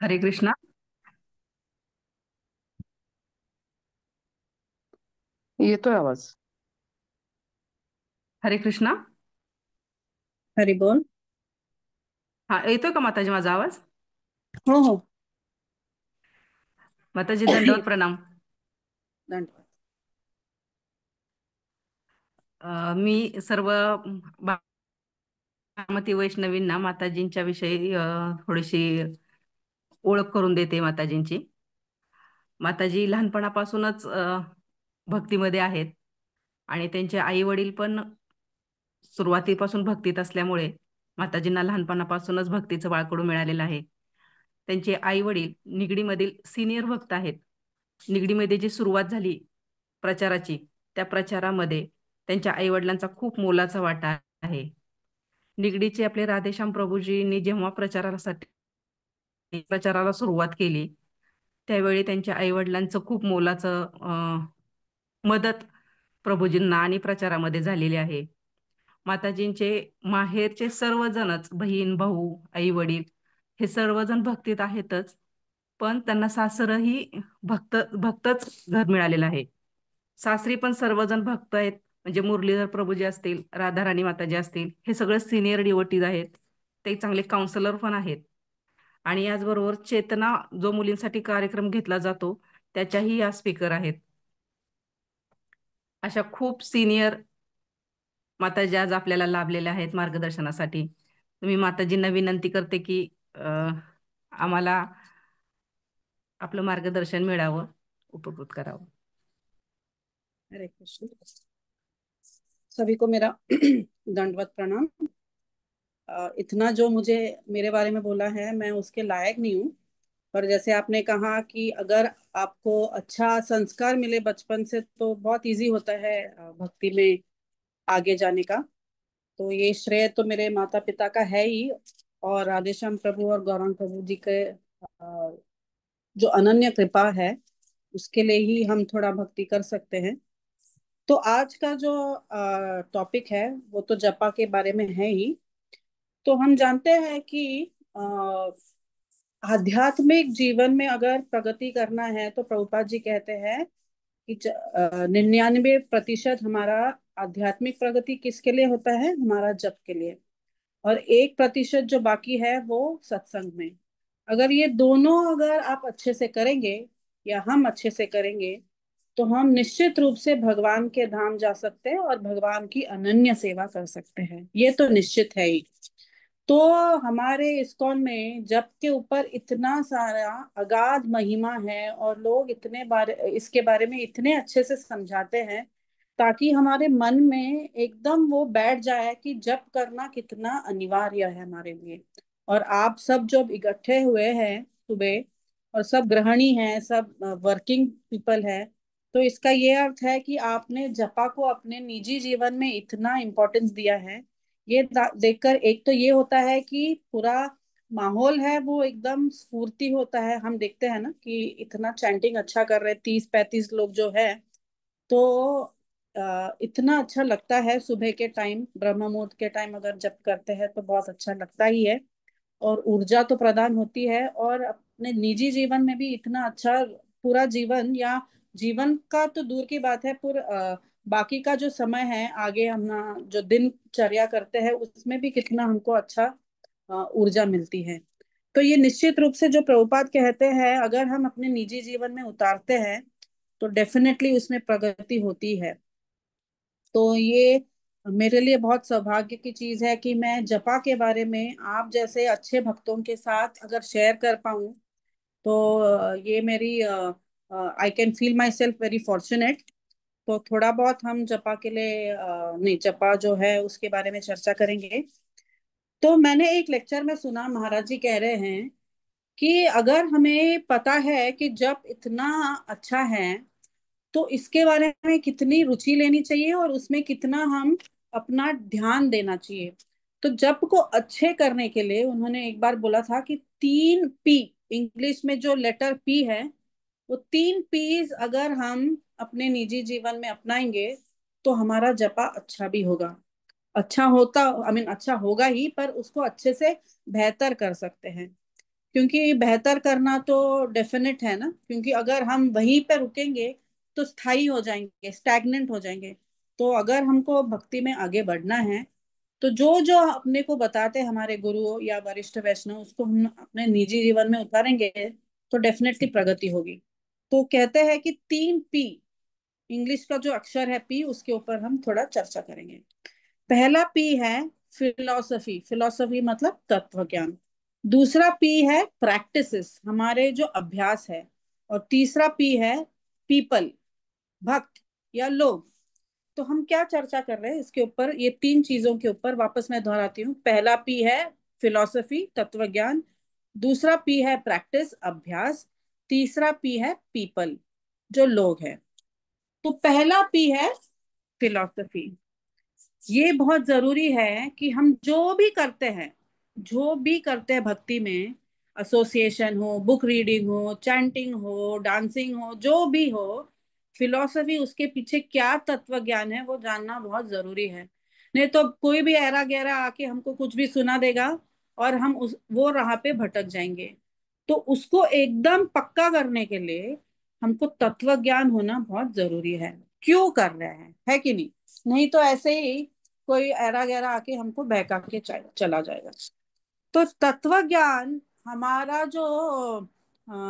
हरे कृष्णा. येतोय आवाज. हरे कृष्णा. हरी बोल. हा, येतोय का माताजी माझा आवाज? हो हो. माताजी, दंडवत प्रणाम. धन्यवाद. मी सर्व बारामती वैष्णवींना माताजींच्या विषयी थोडीशी ओळख करून देते माताजींची. माताजी लहानपणापासूनच भक्तीमध्ये आहेत आणि त्यांचे आई वडील पण सुरुवातीपासून भक्तीत असल्यामुळे माताजींना लहानपणापासूनच भक्तीचं बाळकडू मिळालेलं आहे. त्यांचे आई वडील निगडीमधील सिनियर भक्त आहेत. निगडीमध्ये जी सुरुवात झाली प्रचाराची, त्या प्रचारामध्ये त्यांच्या आईवडिलांचा खूप मोलाचा वाटा आहे. निगडीचे आपले राधेश्याम प्रभूजींनी जेव्हा प्रचाराला सुरुवात केली, त्यावेळी त्यांच्या आईवडिलांचं खूप मोलाचं मदत प्रभूजींना आणि प्रचारामध्ये झालेली आहे. माताजींचे माहेरचे सर्वजणच, बहीण भाऊ आई वडील, हे सर्वजण भक्तीत आहेतच. पण त्यांना सासरही भक्तच घर मिळालेलं आहे. सासरी पण सर्वजण भक्त आहेत. म्हणजे मुरलीधर प्रभूजी असतील, राधाराणी माताजी असतील, हे सगळे सिनियर डिवोटीज आहेत. ते चांगले काउन्सिलर पण आहेत. आणि याचबरोबर चेतना जो मुलींसाठी कार्यक्रम घेतला जातो, त्याच्याही या स्पीकर आहेत. अशा खूप सिनियर माताजी आज आपल्याला लाभलेल्या आहेत मार्गदर्शनासाठी. मी माताजींना विनंती करते की आम्हाला आपलं मार्गदर्शन मिळावं, उपकृत करावं. हरे कृष्ण। सभी को मेरा दंडवत प्रणाम। इतना जो मुझे मेरे बारे में बोला है, मैं उसके लायक नहीं हूँ। पर जैसे आपने कहा कि अगर आपको अच्छा संस्कार मिले बचपन से तो बहुत इजी होता है भक्ति में आगे जाने का। तो ये श्रेय तो मेरे माता पिता का है ही, और राधेश्याम प्रभु और गौरांग प्रभु जी के जो अनन्य कृपा है, उसके लिए ही हम थोड़ा भक्ति कर सकते हैं। तो आज का जो टॉपिक है वो तो जपा के बारे में है ही। तो हम जानते हैं कि अ, आध्यात्मिक जीवन में अगर प्रगति करना है तो प्रभुपाद जी कहते हैं कि 99% हमारा आध्यात्मिक प्रगति किसके लिए होता है? हमारा जप के लिए। और 1% जो बाकी है वो सत्संग में। अगर ये दोनों अगर आप अच्छे से करेंगे या हम अच्छे से करेंगे तो हम निश्चित रूप से भगवान के धाम जा सकते हैं और भगवान की अनन्य सेवा कर सकते हैं, ये तो निश्चित है ही। तो हमारे इस्कॉन में जप के ऊपर इतना सारा अगाध महिमा है और लोग इतने बारे इसके बारे में इतने अच्छे से समझाते हैं ताकि हमारे मन में एकदम वो बैठ जाए कि जप करना कितना अनिवार्य है हमारे लिए। और आप सब जो इकट्ठे हुए हैं सुबह, और सब गृहिणी हैं, सब वर्किंग पीपल है, तो इसका ये अर्थ है कि आपने जपा को अपने निजी जीवन में इतना इम्पोर्टेंस दिया है। ये देखकर एक तो ये होता है कि पूरा माहौल है वो एकदम स्फूर्ति होता है। हम देखते हैं ना कि इतना चैंटिंग अच्छा कर रहे 30-35 लोग जो है, तो इतना अच्छा लगता है। सुबह के टाइम ब्रह्म मुहूर्त के टाइम अगर जप करते हैं तो बहुत अच्छा लगता ही है, और ऊर्जा तो प्रदान होती है। और अपने निजी जीवन में भी इतना अच्छा पूरा जीवन, या जीवन का तो दूर की बात है, बाकी का जो समय है आगे हम ना जो दिनचर्या करते हैं उसमें भी कितना हमको अच्छा ऊर्जा मिलती है। तो ये निश्चित रूप से जो प्रभुपाद कहते हैं अगर हम अपने निजी जीवन में उतारते हैं तो डेफिनेटली उसमें प्रगति होती है। तो ये मेरे लिए बहुत सौभाग्य की चीज है कि मैं जपा के बारे में आप जैसे अच्छे भक्तों के साथ अगर शेयर कर पाऊँ, तो ये मेरी I can feel my self very fortunate. तो थोड़ा बहुत हम जपा के लिए नहीं, जपा जो है उसके बारे में चर्चा करेंगे। तो मैंने एक लेक्चर में सुना महाराज जी कह रहे हैं कि अगर हमें पता है कि जप इतना अच्छा है तो इसके बारे में कितनी रुचि लेनी चाहिए और उसमें कितना हम अपना ध्यान देना चाहिए। तो जप को अच्छे करने के लिए उन्होंने एक बार बोला था कि 3 P, इंग्लिश में जो लेटर पी है, वो 3 P's अगर हम अपने निजी जीवन में अपनाएंगे तो हमारा जपा अच्छा भी होगा। अच्छा होता, आई मीन अच्छा होगा ही, पर उसको अच्छे से बेहतर कर सकते हैं। क्योंकि बेहतर करना तो डेफिनेट है ना, क्योंकि अगर हम वहीं पे रुकेंगे तो स्थायी हो जाएंगे, स्टैग्नेंट हो जाएंगे। तो अगर हमको भक्ति में आगे बढ़ना है, तो जो जो अपने को बताते हैं हमारे गुरु या वरिष्ठ वैष्णव, उसको हम अपने निजी जीवन में उतारेंगे तो डेफिनेटली प्रगति होगी। तो कहते हैं कि 3 P, इंग्लिश का जो अक्षर है पी, उसके ऊपर हम थोड़ा चर्चा करेंगे। पहला पी है फिलोसफी, फिलोसफी मतलब तत्व ज्ञान। दूसरा पी है प्रैक्टिसेस, हमारे जो अभ्यास है। और तीसरा पी है पीपल, भक्त या लोग। तो हम क्या चर्चा कर रहे हैं इसके ऊपर, ये 3 चीजों के ऊपर वापस मैं दोहराती हूँ। पहला पी है फिलोसफी, तत्व ज्ञान। दूसरा पी है प्रैक्टिस, अभ्यास। तीसरा पी है पीपल, जो लोग हैं। तो पहला पी है फिलोसफी। ये बहुत जरूरी है कि हम जो भी करते हैं, जो भी करते हैं भक्ति में, एसोसिएशन हो, बुक रीडिंग हो, चैंटिंग हो, डांसिंग हो, जो भी हो, फिलॉसफी उसके पीछे क्या तत्व ज्ञान है वो जानना बहुत जरूरी है। नहीं तो कोई भी ऐरा गैरा आके हमको कुछ भी सुना देगा और हम उस वो राह पे भटक जाएंगे। तो उसको एकदम पक्का करने के लिए हमको तत्व ज्ञान होना बहुत जरूरी है। क्यों कर रहे हैं, है कि नहीं? नहीं तो ऐसे ही कोई ऐरा गैरा आके हमको बहका के चला जाएगा। तो तत्व ज्ञान, हमारा जो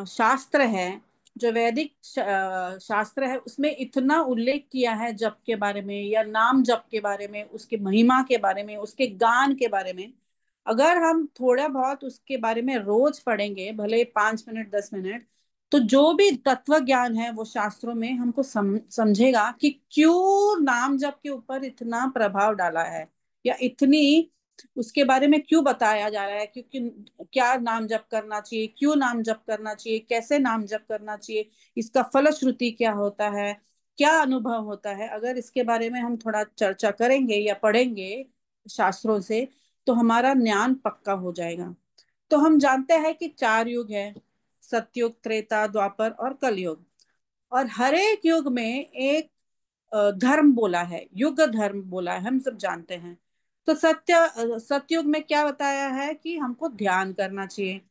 शास्त्र है, जो वैदिक शास्त्र है, उसमें इतना उल्लेख किया है जप के बारे में या नाम जप के बारे में, उसके महिमा के बारे में, उसके गान के बारे में। अगर हम थोड़ा बहुत उसके बारे में रोज पढ़ेंगे, भले 5 मिनट 10 मिनट, तो जो भी तत्व ज्ञान है वो शास्त्रों में हमको समझेगा कि क्यों नाम जप के ऊपर इतना प्रभाव डाला है, या इतनी उसके बारे में क्यों बताया जा रहा है, क्योंकि क्या नाम जप करना चाहिए, क्यों नाम जप करना चाहिए, कैसे नाम जप करना चाहिए, इसका फलश्रुति क्या होता है, क्या अनुभव होता है। अगर इसके बारे में हम थोड़ा चर्चा करेंगे या पढ़ेंगे शास्त्रों से, तो हमारा ज्ञान पक्का हो जाएगा। तो हम जानते हैं कि 4 युग है, सतयुग, त्रेता, द्वापर और कलयुग। और हर एक युग में एक धर्म बोला है, युग धर्म बोला है, हम सब जानते हैं। तो सतयुग में क्या बताया है कि हमको ध्यान करना चाहिए,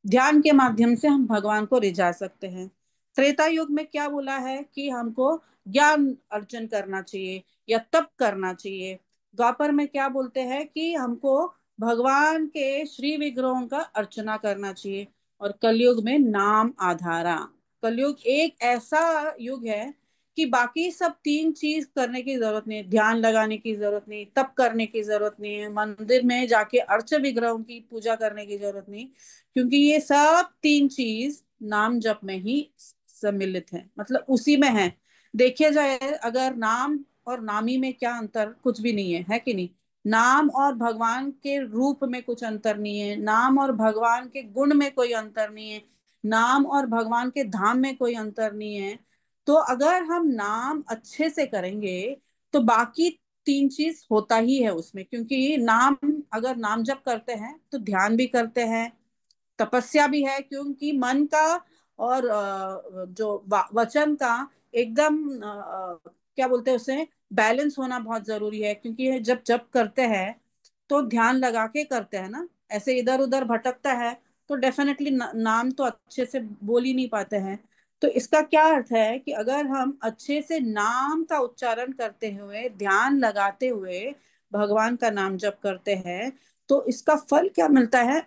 ध्यान के माध्यम से हम भगवान को रिझा सकते हैं। त्रेता युग में क्या बोला है कि हमको ज्ञान अर्जन करना चाहिए या तप करना चाहिए। द्वापर में क्या बोलते हैं कि हमको भगवान के श्री विग्रहों का अर्चना करना चाहिए। और कलयुग में नाम आधारा। कलयुग एक ऐसा युग है कि बाकी सब 3 चीज करने की जरूरत नहीं, ध्यान लगाने की जरूरत नहीं, तप करने की जरूरत नहीं है, मंदिर में जाके अर्च विग्रहों की पूजा करने की जरूरत नहीं, क्योंकि ये सब 3 चीज नाम जप में ही सम्मिलित है, मतलब उसी में है। देखिए जाए, अगर नाम और नामी में क्या अंतर, कुछ भी नहीं है कि नहीं? नाम और भगवान के रूप में कुछ अंतर नहीं है, नाम और भगवान के गुण में कोई अंतर नहीं है, नाम और भगवान के धाम में कोई अंतर नहीं है। तो अगर हम नाम अच्छे से करेंगे तो बाकी 3 चीज होता ही है उसमें, क्योंकि नाम, अगर नाम जप करते हैं तो ध्यान भी करते हैं, तपस्या भी है, क्योंकि मन का और जो वचन का एकदम क्या बोलते हैं उसे, बैलेंस होना बहुत जरूरी है। क्योंकि जब जप करते हैं तो ध्यान लगा के करते हैं ना, ऐसे इधर उधर भटकता है तो डेफिनेटली नाम तो अच्छे से बोल ही नहीं पाते हैं। तो इसका क्या अर्थ है कि अगर हम अच्छे से नाम का उच्चारण करते हुए, ध्यान लगाते हुए भगवान का नाम जप करते हैं, तो इसका फल क्या मिलता है?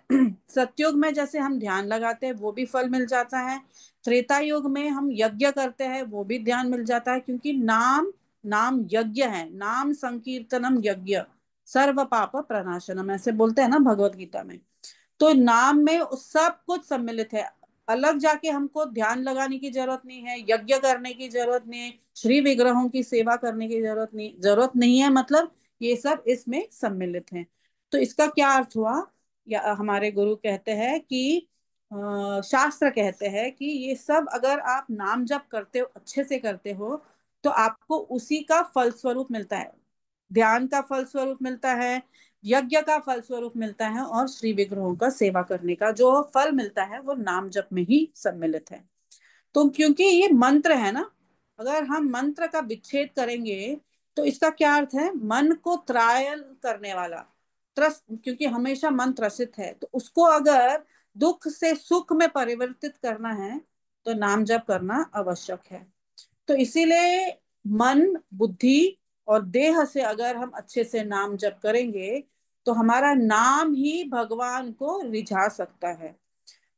सतयुग में जैसे हम ध्यान लगाते हैं वो भी फल मिल जाता है, त्रेता युग में हम यज्ञ करते हैं वो भी ध्यान मिल जाता है, क्योंकि नाम, नाम यज्ञ है, नाम संकीर्तनम यज्ञ, सर्व पाप प्रणाशनम, ऐसे बोलते हैं ना भगवत गीता में। तो नाम में सब कुछ सम्मिलित है। अलग जाके हमको ध्यान लगाने की जरूरत नहीं है, यज्ञ करने की जरूरत नहीं है, श्री विग्रहों की सेवा करने की जरूरत नहीं है, मतलब ये सब इसमें सम्मिलित है। तो इसका क्या अर्थ हुआ? या हमारे गुरु कहते हैं कि शास्त्र कहते हैं कि ये सब अगर आप नाम जप करते हो, अच्छे से करते हो, तो आपको उसी का फल स्वरूप मिलता है। ध्यान का फल स्वरूप मिलता है, यज्ञ का फल स्वरूप मिलता है, और श्री विग्रहों का सेवा करने का जो फल मिलता है वो नाम जप में ही सम्मिलित है। तो क्योंकि ये मंत्र है ना, अगर हम मंत्र का विच्छेद करेंगे तो इसका क्या अर्थ है? मन को त्रायल करने वाला, त्रस्त, क्योंकि हमेशा मन त्रसित है, तो उसको अगर दुख से सुख में परिवर्तित करना है तो नाम जप करना आवश्यक है। तो इसीलिए मन, बुद्धि और देह से अगर हम अच्छे से नाम जप करेंगे तो हमारा नाम ही भगवान को रिझा सकता है।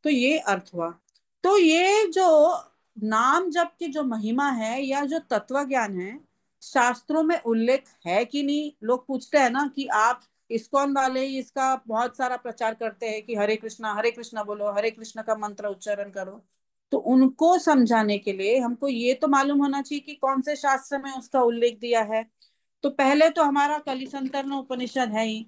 तो ये अर्थ हुआ। तो ये जो नाम जप की जो महिमा है या जो तत्व ज्ञान है, शास्त्रों में उल्लेख है कि नहीं? लोग पूछते हैं ना कि आप इस्कॉन वाले इसका बहुत सारा प्रचार करते हैं कि हरे कृष्णा बोलो, हरे कृष्ण का मंत्र उच्चारण करो। तो उनको समझाने के लिए हमको ये तो मालूम होना चाहिए कि कौन से शास्त्र में उसका उल्लेख दिया है। तो पहले तो हमारा कली संतरण उपनिषद है ही।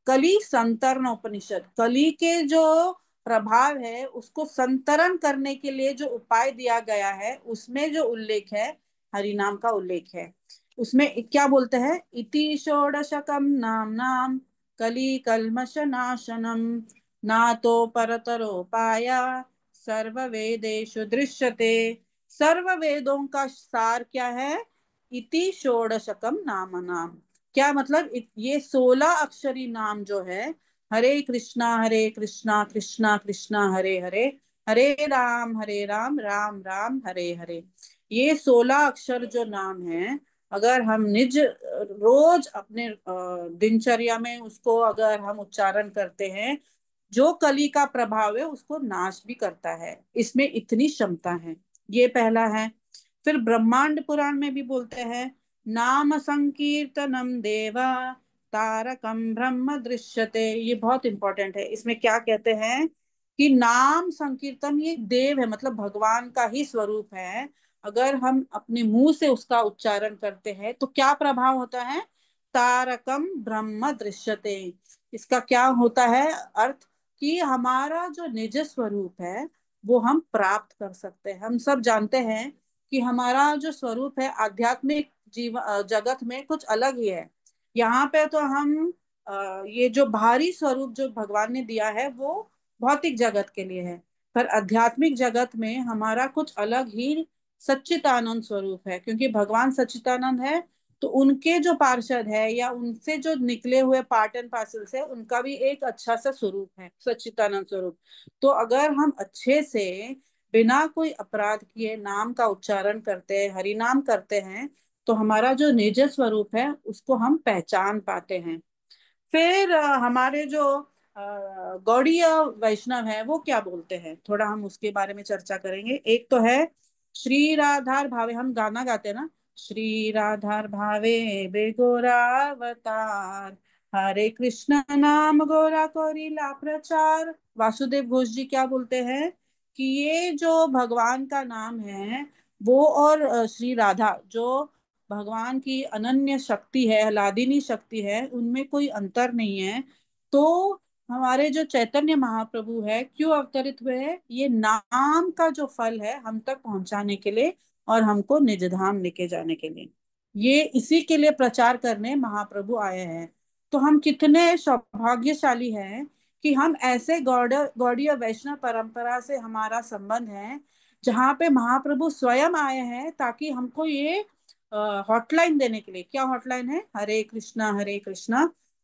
कली संतरण उपनिषद, कली के जो प्रभाव है उसको संतरण करने के लिए जो उपाय दिया गया है उसमें जो उल्लेख है, हरि नाम का उल्लेख है। उसमें क्या बोलते हैं? इति षोडशकम नाम नाम कली कल्मष नाशनम ना तो परतरो पाया सर्व वेदेषु दृश्यते। सर्व वेदों का सार क्या है? इति षोडशकम नाम नाम। क्या मतलब? ये 16 अक्षरी नाम जो है, हरे कृष्णा कृष्णा कृष्णा हरे हरे, हरे राम राम राम हरे हरे, ये 16 अक्षर जो नाम है, अगर हम निज रोज अपने दिनचर्या में उसको अगर हम उच्चारण करते हैं, जो कली का प्रभाव है उसको नाश भी करता है। इसमें इतनी क्षमता है। ये पहला है। फिर ब्रह्मांड पुराण में भी बोलते हैं, नाम संकीर्तनम देवा तारकम ब्रह्म दृश्यते। ये बहुत इंपॉर्टेंट है। इसमें क्या कहते हैं कि नाम संकीर्तन ये देव है, मतलब भगवान का ही स्वरूप है। अगर हम अपने मुंह से उसका उच्चारण करते हैं तो क्या प्रभाव होता है? तारकम ब्रह्म दृश्यते। इसका क्या होता है अर्थ? कि हमारा जो निज स्वरूप है वो हम प्राप्त कर सकते हैं। हम सब जानते हैं कि हमारा जो स्वरूप है आध्यात्मिक जगत में कुछ अलग ही है। यहाँ पे तो हम ये जो बाहरी स्वरूप जो भगवान ने दिया है वो भौतिक जगत के लिए है, पर आध्यात्मिक जगत में हमारा कुछ अलग ही सच्चिदानंद स्वरूप है। क्योंकि भगवान सच्चिदानंद है तो उनके जो पार्षद है या उनसे जो निकले हुए पार्ट एंड पार्सल से उनका भी एक अच्छा सा स्वरूप है, सच्चिदानंद स्वरूप। तो अगर हम अच्छे से बिना कोई अपराध किए नाम का उच्चारण करते हैं, हरि नाम करते हैं, तो हमारा जो निज स्वरूप है उसको हम पहचान पाते हैं। फिर हमारे जो गौड़ीय वैष्णव है वो क्या बोलते हैं, थोड़ा हम उसके बारे में चर्चा करेंगे। एक तो है श्री राधार भावे, हम गाना गाते हैं ना, श्री राधार भावे बेगोरावतार, हरे कृष्ण नाम गोरा कोरिला प्रचार। वासुदेव घोष जी क्या बोलते हैं कि ये जो भगवान का नाम है वो और श्री राधा जो भगवान की अनन्य शक्ति है, लादिनी शक्ति है, उनमें कोई अंतर नहीं है। तो हमारे जो चैतन्य महाप्रभु है क्यों अवतरित हुए हैं? ये नाम का जो फल है हम तक पहुंचाने के लिए और हमको निज धाम लेके जाने के लिए, ये इसी के लिए प्रचार करने महाप्रभु आए हैं। तो हम कितने सौभाग्यशाली हैं कि हम ऐसे गौड़ीय वैष्णव परंपरा से हमारा संबंध है, जहाँ पे महाप्रभु स्वयं आए हैं ताकि हमको ये हॉटलाइन देने के लिए। क्या हॉटलाइन है? हरे कृष्णा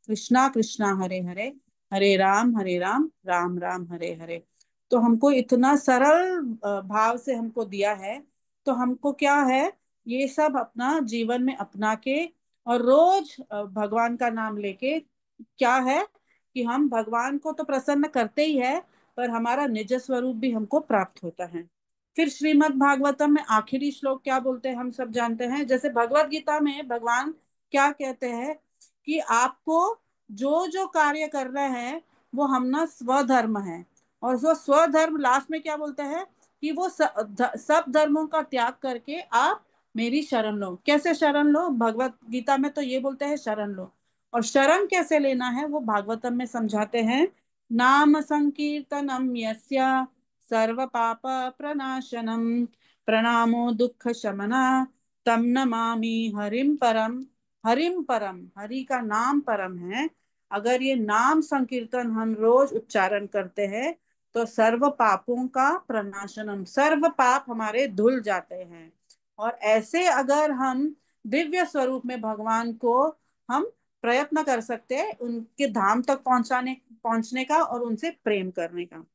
कृष्णा कृष्णा हरे हरे, हरे राम राम राम हरे हरे। तो हमको इतना सरल भाव से हमको दिया है। तो हमको क्या है, ये सब अपना जीवन में अपना के और रोज भगवान का नाम लेके क्या है कि हम भगवान को तो प्रसन्न करते ही है, पर हमारा निज स्वरूप भी हमको प्राप्त होता है। फिर श्रीमद् भागवतम में आखिरी श्लोक क्या बोलते हैं हम सब जानते हैं। जैसे भगवत गीता में भगवान क्या कहते हैं कि आपको जो जो कार्य करना है वो हम ना स्वधर्म है। और वो स्वधर्म लास्ट में क्या बोलते हैं कि वो सब धर्मों का त्याग करके आप मेरी शरण लो। कैसे शरण लो? भगवत गीता में तो ये बोलते हैं शरण लो। और शरण कैसे लेना है वो भागवतम में समझाते हैं। नाम संकीर्तनम यस्य सर्व पाप प्रनाशनम प्रणामो दुख शमना तम नमामि हरिम परम। हरिम परम, हरि का नाम परम है। अगर ये नाम संकीर्तन हम रोज उच्चारण करते हैं तो सर्व पापों का प्रनाशनम, सर्व पाप हमारे धुल जाते हैं। और ऐसे अगर हम दिव्य स्वरूप में भगवान को हम प्रयत्न कर सकते हैं उनके धाम तक पहुंचने का और उनसे प्रेम करने का।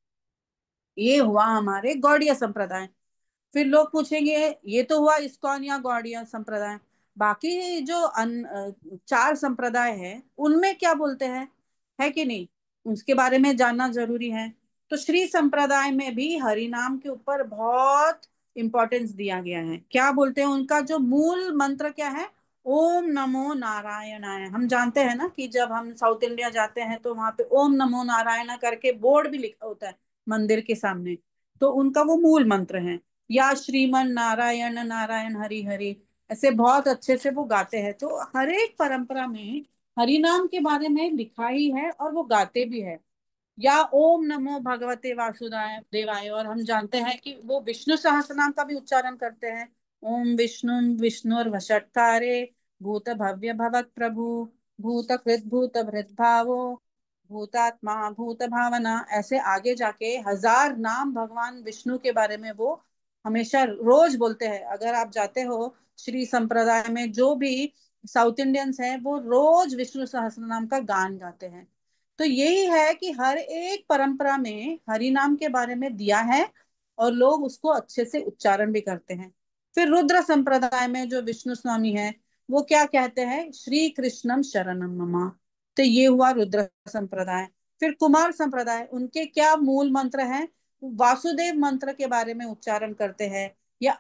ये हुआ हमारे गौड़ीय संप्रदाय। फिर लोग पूछेंगे ये तो हुआ इस्कॉन या गौड़ीय संप्रदाय, बाकी जो चार संप्रदाय है उनमें क्या बोलते हैं, है कि नहीं, उसके बारे में जानना जरूरी है। तो श्री संप्रदाय में भी हरि नाम के ऊपर बहुत इंपॉर्टेंस दिया गया है। क्या बोलते हैं, उनका जो मूल मंत्र क्या है, ओम नमो नारायणाय। हम जानते हैं ना कि जब हम साउथ इंडिया जाते हैं तो वहां पे ओम नमो नारायण करके बोर्ड भी लिखा होता है मंदिर के सामने। तो उनका वो मूल मंत्र है। या श्रीमन नारायण नारायण हरि हरि, ऐसे बहुत अच्छे से वो गाते हैं। तो हर एक परंपरा में हरि नाम के बारे में लिखा ही है और वो गाते भी है। या ओम नमो भगवते वासुदेवाय देवाय, और हम जानते हैं कि वो विष्णु सहस्त्रनाम का भी उच्चारण करते हैं। ओम विष्णु विष्णुर्वषट्कारे भूत भव्य भवत प्रभु भूत कृत भूत भृत भावो भूतात्मा भूत भावना, ऐसे आगे जाके हजार नाम भगवान विष्णु के बारे में वो हमेशा रोज बोलते हैं। अगर आप जाते हो श्री संप्रदाय में, जो भी साउथ इंडियंस हैं वो रोज विष्णु सहस्त्र नाम का गान गाते हैं। तो यही है कि हर एक परंपरा में हरि नाम के बारे में दिया है और लोग उसको अच्छे से उच्चारण भी करते हैं। फिर रुद्र संप्रदाय में जो विष्णु स्वामी है वो क्या कहते हैं, श्री कृष्णम शरणम मम। तो ये हुआ रुद्र संप्रदाय। फिर कुमार संप्रदाय, उनके क्या मूल मंत्र हैं, वासुदेव मंत्र के बारे में उच्चारण करते हैं, या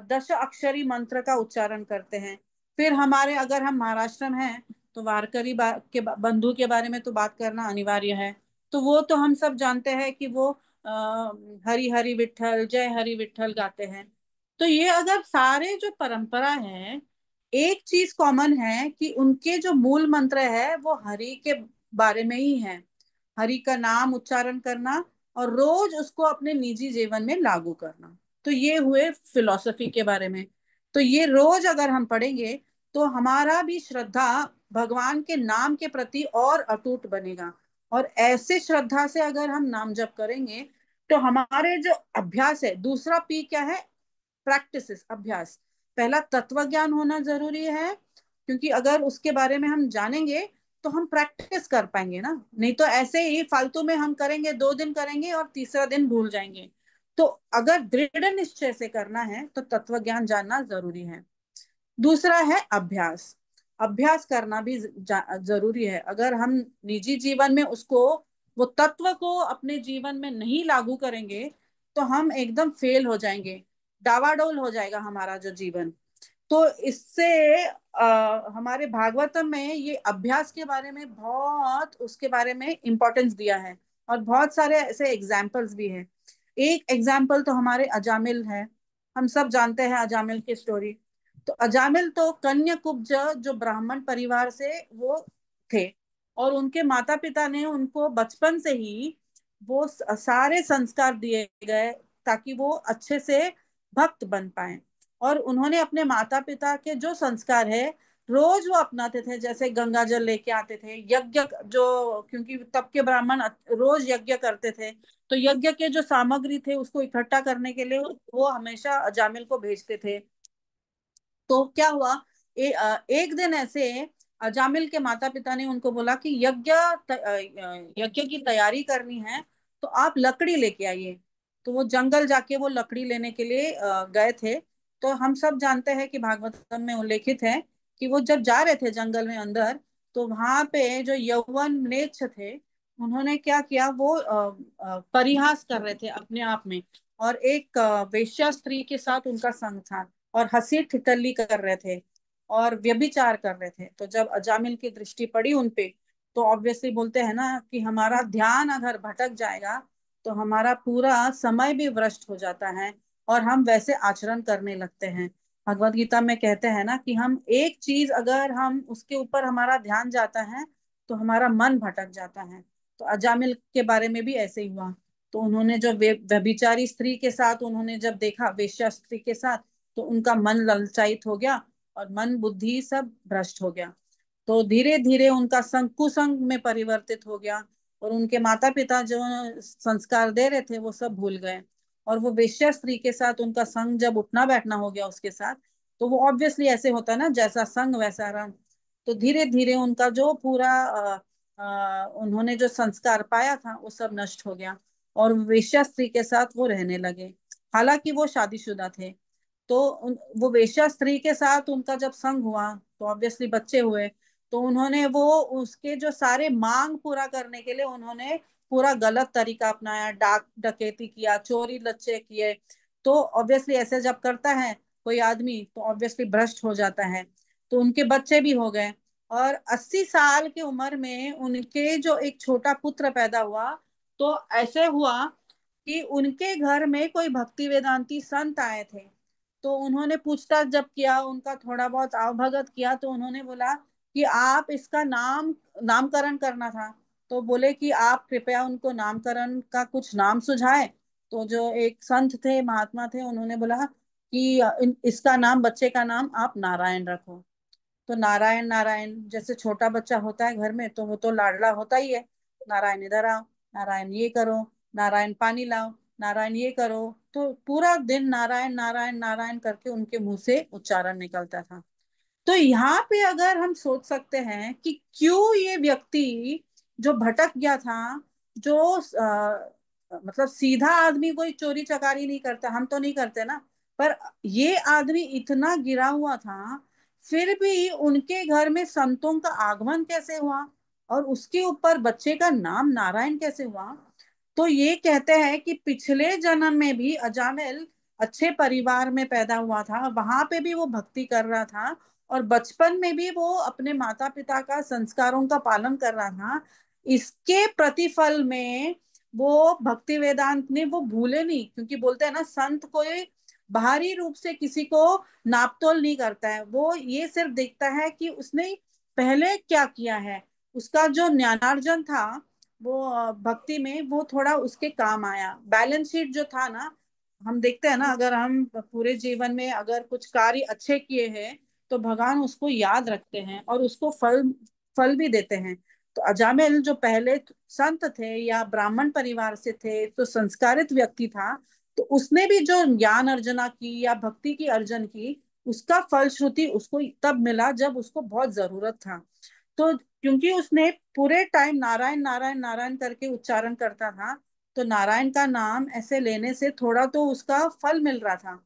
दश अक्षरी मंत्र का उच्चारण करते हैं। फिर हमारे, अगर हम महाराष्ट्र में हैं तो वारकरी बंधु के बारे में तो बात करना अनिवार्य है। तो वो तो हम सब जानते हैं कि वो हरि हरि विठल जय हरि विठल गाते हैं। तो ये अगर सारे जो परंपरा है, एक चीज कॉमन है कि उनके जो मूल मंत्र है वो हरि के बारे में ही है। हरि का नाम उच्चारण करना और रोज उसको अपने निजी जीवन में लागू करना। तो ये हुए फिलॉसफी के बारे में। तो ये रोज अगर हम पढ़ेंगे तो हमारा भी श्रद्धा भगवान के नाम के प्रति और अटूट बनेगा। और ऐसे श्रद्धा से अगर हम नाम जप करेंगे तो हमारे जो अभ्यास है, दूसरा पी क्या है, प्रैक्टिसेस, अभ्यास। पहला तत्व ज्ञान होना जरूरी है, क्योंकि अगर उसके बारे में हम जानेंगे तो हम प्रैक्टिस कर पाएंगे ना। नहीं तो ऐसे ही फालतू में हम करेंगे, 2 दिन करेंगे और तीसरा दिन भूल जाएंगे। तो अगर दृढ़ निश्चय से करना है तो तत्व ज्ञान जानना जरूरी है। दूसरा है अभ्यास। अभ्यास करना भी जरूरी है। अगर हम निजी जीवन में उसको, वो तत्व को अपने जीवन में नहीं लागू करेंगे तो हम एकदम फेल हो जाएंगे, डावाडोल हो जाएगा हमारा जो जीवन। तो इससे हमारे भागवतम में ये अभ्यास के बारे में बहुत, उसके बारे में इम्पोर्टेंस दिया है। और बहुत सारे ऐसे एग्जाम्पल्स भी हैं। एक एग्जाम्पल तो हमारे अजामिल है। हम सब जानते हैं अजामिल की स्टोरी। तो अजामिल तो कन्याकुब्ज जो ब्राह्मण परिवार से वो थे, और उनके माता पिता ने उनको बचपन से ही वो सारे संस्कार दिए गए ताकि वो अच्छे से भक्त बन पाए। और उन्होंने अपने माता पिता के जो संस्कार है रोज वो अपनाते थे। जैसे गंगा जल लेके आते थे, यज्ञ जो, क्योंकि तब के ब्राह्मण रोज यज्ञ करते थे, तो यज्ञ के जो सामग्री थे उसको इकट्ठा करने के लिए वो हमेशा अजामिल को भेजते थे। तो क्या हुआ, एक दिन ऐसे अजामिल के माता पिता ने उनको बोला कि यज्ञ की तैयारी करनी है, तो आप लकड़ी लेके आइए। तो वो जंगल जाके वो लकड़ी लेने के लिए गए थे। तो हम सब जानते हैं कि भागवतम में उल्लेखित है कि वो जब जा रहे थे जंगल में अंदर, तो वहां पे जो यौवन म्लेच्छ थे उन्होंने क्या किया, वो परिहास कर रहे थे अपने आप में, और एक वेश्या स्त्री के साथ उनका संग था, और हंसी ठिठल्ली कर रहे थे और व्यभिचार कर रहे थे। तो जब अजामिल की दृष्टि पड़ी उनपे, तो ऑब्वियसली बोलते हैं ना कि हमारा ध्यान अगर भटक जाएगा तो हमारा पूरा समय भी भ्रष्ट हो जाता है और हम वैसे आचरण करने लगते हैं। भगवत गीता में कहते हैं ना कि हम एक चीज अगर हम उसके ऊपर हमारा ध्यान जाता है तो हमारा मन भटक जाता है। तो अजामिल के बारे में भी ऐसे ही हुआ। तो उन्होंने जो व्यभिचारी स्त्री के साथ उन्होंने जब देखा, वेश्या स्त्री के साथ, तो उनका मन ललचायित हो गया और मन बुद्धि सब भ्रष्ट हो गया। तो धीरे धीरे उनका संग कुसंग में परिवर्तित हो गया, और उनके माता पिता जो संस्कार दे रहे थे वो सब भूल गए। और वो वेश्या स्त्री के साथ उनका संग जब उठना बैठना हो गया उसके साथ, तो वो ऑब्वियसली ऐसे होता है ना, जैसा संग वैसा रंग। तो धीरे धीरे उनका जो पूरा उन्होंने जो संस्कार पाया था वो सब नष्ट हो गया। और वेश्या स्त्री के साथ वो रहने लगे। हालांकि वो शादीशुदा थे। तो वो वेश्या स्त्री के साथ उनका जब संग हुआ तो ऑब्वियसली बच्चे हुए। तो उन्होंने वो उसके जो सारे मांग पूरा करने के लिए उन्होंने पूरा गलत तरीका अपनाया, डाक डकैती किया, चोरी लच्चे किए। तो ऑब्वियसली ऐसे जब करता है कोई आदमी तो ऑब्वियसली भ्रष्ट हो जाता है। तो उनके बच्चे भी हो गए। और 80 साल की उम्र में उनके जो एक छोटा पुत्र पैदा हुआ। तो ऐसे हुआ कि उनके घर में कोई भक्ति वेदांती संत आए थे। तो उन्होंने पूछताछ जब किया, उनका थोड़ा बहुत आवभगत किया, तो उन्होंने बोला कि आप इसका नामकरण करना था। तो बोले कि आप कृपया उनको नामकरण का कुछ नाम सुझाए। तो जो एक संत थे, महात्मा थे, उन्होंने बोला कि इसका नाम, बच्चे का नाम आप नारायण रखो। तो नारायण नारायण जैसे छोटा बच्चा होता है घर में तो वो तो लाडला होता ही है। नारायण इधर आओ, नारायण ये करो, नारायण पानी लाओ, नारायण ये करो। तो पूरा दिन नारायण नारायण नारायण करके उनके मुंह से उच्चारण निकलता था। तो यहाँ पे अगर हम सोच सकते हैं कि क्यों ये व्यक्ति जो भटक गया था, जो मतलब सीधा आदमी कोई चोरी चकारी नहीं करता, हम तो नहीं करते ना, पर ये आदमी इतना गिरा हुआ था, फिर भी उनके घर में संतों का आगमन कैसे हुआ और उसके ऊपर बच्चे का नाम नारायण कैसे हुआ। तो ये कहते हैं कि पिछले जन्म में भी अजामिल अच्छे परिवार में पैदा हुआ था, वहां पे भी वो भक्ति कर रहा था और बचपन में भी वो अपने माता पिता का संस्कारों का पालन कर रहा था। इसके प्रतिफल में वो भक्ति वेदांत ने वो भूले नहीं, क्योंकि बोलते हैं ना संत कोई बाहरी रूप से किसी को नापतोल नहीं करता है, वो ये सिर्फ देखता है कि उसने पहले क्या किया है। उसका जो ज्ञानार्जन था वो भक्ति में वो थोड़ा उसके काम आया। बैलेंस शीट जो था ना, हम देखते हैं ना, अगर हम पूरे जीवन में अगर कुछ कार्य अच्छे किए हैं तो भगवान उसको याद रखते हैं और उसको फल फल भी देते हैं। तो अजामिल जो पहले संत थे या ब्राह्मण परिवार से थे, तो संस्कारित व्यक्ति था। तो उसने भी जो ज्ञान अर्जना की या भक्ति की अर्जन की, उसका फलश्रुति उसको तब मिला जब उसको बहुत जरूरत था। तो क्योंकि उसने पूरे टाइम नारायण नारायण नारायण करके उच्चारण करता था, तो नारायण का नाम ऐसे लेने से थोड़ा तो उसका फल मिल रहा था।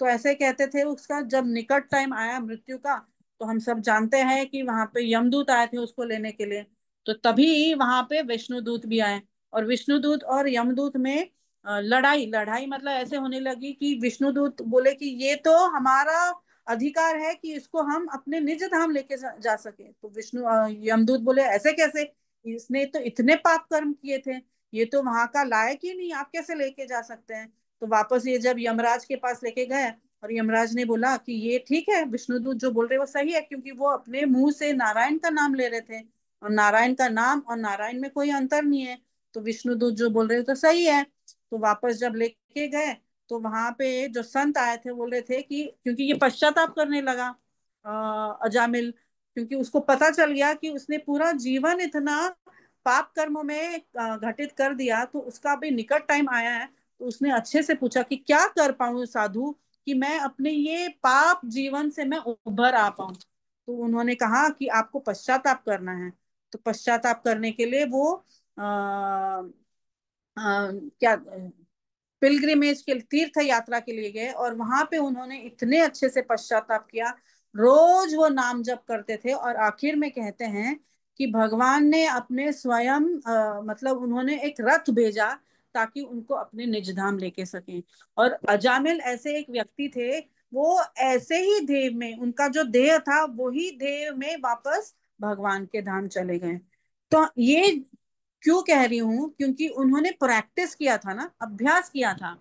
तो ऐसे कहते थे, उसका जब निकट टाइम आया मृत्यु का, तो हम सब जानते हैं कि वहां पे यमदूत आए थे उसको लेने के लिए। तो तभी वहां पे विष्णुदूत भी आए। और विष्णुदूत और यमदूत में लड़ाई लड़ाई मतलब ऐसे होने लगी कि विष्णुदूत बोले कि ये तो हमारा अधिकार है कि इसको हम अपने निज धाम लेके जा सके। तो यमदूत बोले ऐसे कैसे, इसने तो इतने पाप कर्म किए थे, ये तो वहां का लायक ही नहीं, आप कैसे लेके जा सकते हैं। तो वापस ये जब यमराज के पास लेके गए, और यमराज ने बोला कि ये ठीक है, विष्णुदूत जो बोल रहे वो सही है, क्योंकि वो अपने मुंह से नारायण का नाम ले रहे थे और नारायण का नाम और नारायण में कोई अंतर नहीं है। तो विष्णुदूत जो बोल रहे तो सही है। तो वापस जब लेके गए तो वहां पे जो संत आए थे बोल रहे थे कि, क्योंकि ये पश्चाताप करने लगा अजामिल, क्योंकि उसको पता चल गया कि उसने पूरा जीवन इतना पाप कर्मों में घटित कर दिया, तो उसका अभी निकट टाइम आया है। तो उसने अच्छे से पूछा कि क्या कर पाऊं साधु कि मैं अपने ये पाप जीवन से मैं उभर आ पाऊं। तो उन्होंने कहा कि आपको पश्चाताप करना है। तो पश्चाताप करने के लिए वो क्या पिलग्रिमेज के तीर्थ यात्रा के लिए गए, और वहां पे उन्होंने इतने अच्छे से पश्चाताप किया, रोज वो नाम जप करते थे। और आखिर में कहते हैं कि भगवान ने अपने स्वयं मतलब उन्होंने एक रथ भेजा ताकि उनको अपने निज धाम लेके सकें। और अजामिल ऐसे एक व्यक्ति थे, वो ऐसे ही देह में, उनका जो देह था वही देह में वापस भगवान के धाम चले गए। तो ये क्यों कह रही हूँ, क्योंकि उन्होंने प्रैक्टिस किया था ना, अभ्यास किया था,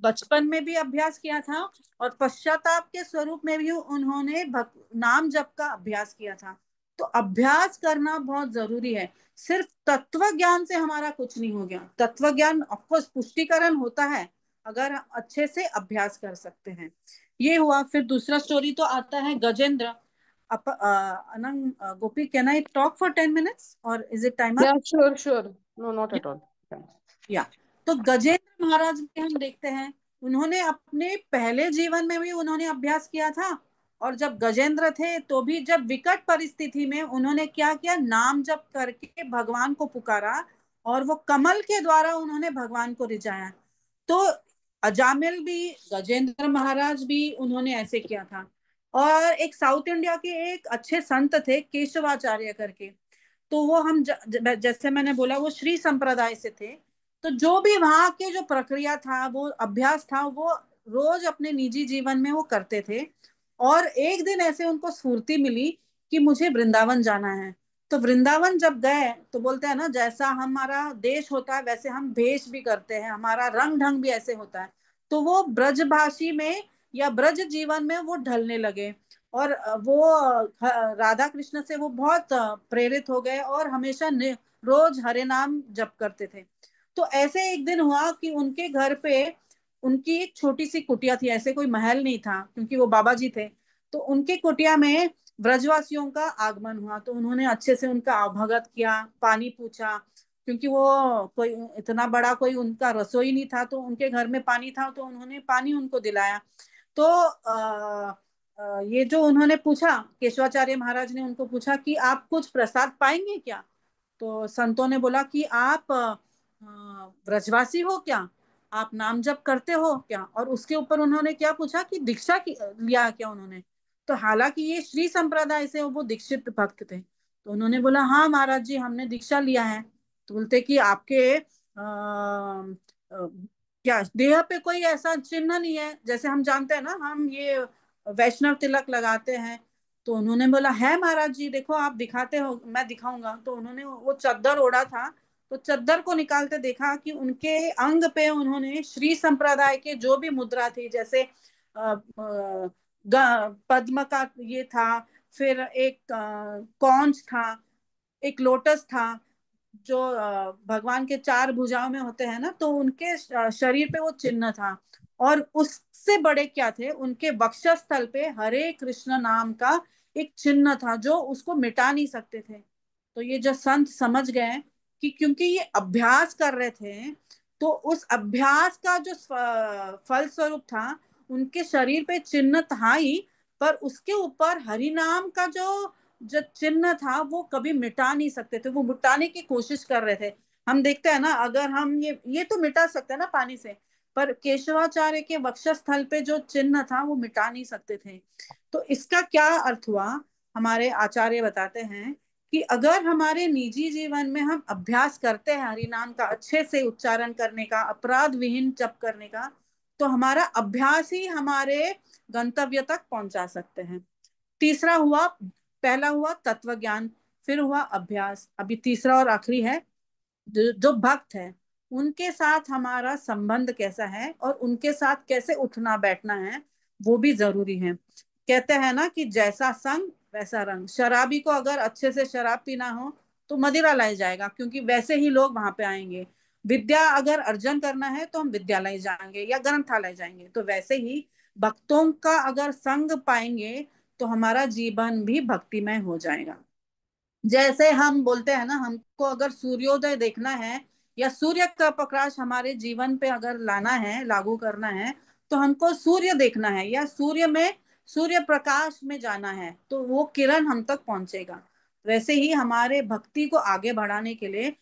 बचपन में भी अभ्यास किया था और पश्चाताप के स्वरूप में भी उन्होंने नाम जप का अभ्यास किया था। तो अभ्यास करना बहुत जरूरी है। सिर्फ तत्व ज्ञान से हमारा कुछ नहीं हो गया। तत्व ज्ञान ऑफकोर्स पुष्टिकरण होता है अगर हम अच्छे से अभ्यास कर सकते हैं। ये हुआ। फिर दूसरा स्टोरी तो आता है Gajendra. Anang Gopi, can I talk for 10 minutes और is it time Yeah, up? sure, sure. No, not at all. Yeah. या तो गजेंद्र महाराज में हम देखते हैं, उन्होंने अपने पहले जीवन में भी उन्होंने अभ्यास किया था। और जब गजेंद्र थे तो भी जब विकट परिस्थिति में उन्होंने क्या किया, नाम जप करके भगवान को पुकारा और वो कमल के द्वारा उन्होंने भगवान को रिझाया। तो अजामिल भी, गजेंद्र महाराज भी, उन्होंने ऐसे किया था। और एक साउथ इंडिया के एक अच्छे संत थे केशवाचार्य करके, तो वो हम जैसे मैंने बोला वो श्री संप्रदाय से थे। तो जो भी वहां के जो प्रक्रिया था, वो अभ्यास था, वो रोज अपने निजी जीवन में वो करते थे। और एक दिन ऐसे उनको स्फूर्ति मिली कि मुझे वृंदावन जाना है। तो वृंदावन जब गए तो बोलते हैं ना, जैसा हमारा देश होता है वैसे हम भेष भी करते हैं, हमारा रंग ढंग भी ऐसे होता है। तो वो ब्रजभाषी में या ब्रज जीवन में वो ढलने लगे। और वो राधा कृष्ण से वो बहुत प्रेरित हो गए और हमेशा रोज हरे नाम जप करते थे। तो ऐसे एक दिन हुआ कि उनके घर पे उनकी एक छोटी सी कुटिया थी, ऐसे कोई महल नहीं था क्योंकि वो बाबा जी थे। तो उनके कुटिया में ब्रजवासियों का आगमन हुआ, तो उन्होंने अच्छे से उनका अवभगत किया, पानी पूछा, क्योंकि वो कोई इतना बड़ा कोई उनका रसोई नहीं था, तो उनके घर में पानी था, तो उन्होंने पानी उनको दिलाया। तो ये जो उन्होंने पूछा, केशवाचार्य महाराज ने उनको पूछा कि आप कुछ प्रसाद पाएंगे क्या। तो संतों ने बोला कि आप ब्रजवासी हो क्या, आप नाम जप करते हो क्या। और उसके ऊपर उन्होंने क्या पूछा कि दीक्षा लिया क्या उन्होंने। तो हालांकि ये श्री संप्रदाय से वो दीक्षित भक्त थे, तो उन्होंने बोला हाँ महाराज जी हमने दीक्षा लिया है। तो बोलते कि आपके क्या देह पे कोई ऐसा चिन्ह नहीं है, जैसे हम जानते हैं ना, हम ये वैष्णव तिलक लगाते हैं। तो उन्होंने बोला है महाराज जी, देखो आप दिखाते हो, मैं दिखाऊंगा। तो उन्होंने वो चद्दर ओढ़ा था, तो चद्दर को निकालते देखा कि उनके अंग पे उन्होंने श्री संप्रदाय के जो भी मुद्रा थी, जैसे पद्म का ये था, फिर एक कौंच था, एक लोटस था, जो भगवान के चार भुजाओं में होते हैं ना, तो उनके शरीर पे वो चिन्ह था। और उससे बड़े क्या थे, उनके वक्षस्थल पे हरे कृष्ण नाम का एक चिन्ह था जो उसको मिटा नहीं सकते थे। तो ये जो संत समझ गए कि क्योंकि ये अभ्यास कर रहे थे, तो उस अभ्यास का जो फल स्वरूप था, उनके शरीर पे चिन्ह था ही, पर उसके ऊपर हरि नाम का जो चिन्ह था वो कभी मिटा नहीं सकते थे, वो मिटाने की कोशिश कर रहे थे। हम देखते हैं ना, अगर हम ये तो मिटा सकते हैं ना पानी से, पर केशवाचार्य के वक्षस्थल पे जो चिन्ह था वो मिटा नहीं सकते थे। तो इसका क्या अर्थ हुआ, हमारे आचार्य बताते हैं कि अगर हमारे निजी जीवन में हम अभ्यास करते हैं हरि नाम का अच्छे से उच्चारण करने का, अपराध विहीन जप करने का, तो हमारा अभ्यास ही हमारे गंतव्य तक पहुंचा सकते हैं। तीसरा हुआ, पहला हुआ तत्व ज्ञान, फिर हुआ अभ्यास, अभी तीसरा और आखिरी है, जो भक्त है उनके साथ हमारा संबंध कैसा है और उनके साथ कैसे उठना बैठना है, वो भी जरूरी है। कहते हैं ना कि जैसा संग वैसा रंग। शराबी को अगर अच्छे से शराब पीना हो तो मदिरा लाई जाएगा, क्योंकि वैसे ही लोग वहां पे आएंगे। विद्या अगर अर्जन करना है तो हम विद्यालय जाएंगे या ग्रंथालय जाएंगे। तो वैसे ही भक्तों का अगर संग पाएंगे तो हमारा जीवन भी भक्तिमय हो जाएगा। जैसे हम बोलते हैं ना, हमको अगर सूर्योदय देखना है या सूर्य का प्रकाश हमारे जीवन पे अगर लाना है, लागू करना है, तो हमको सूर्य देखना है या सूर्य में, सूर्य प्रकाश में जाना है, तो वो किरण हम तक पहुंचेगा। वैसे ही हमारे भक्ति को आगे बढ़ाने के लिए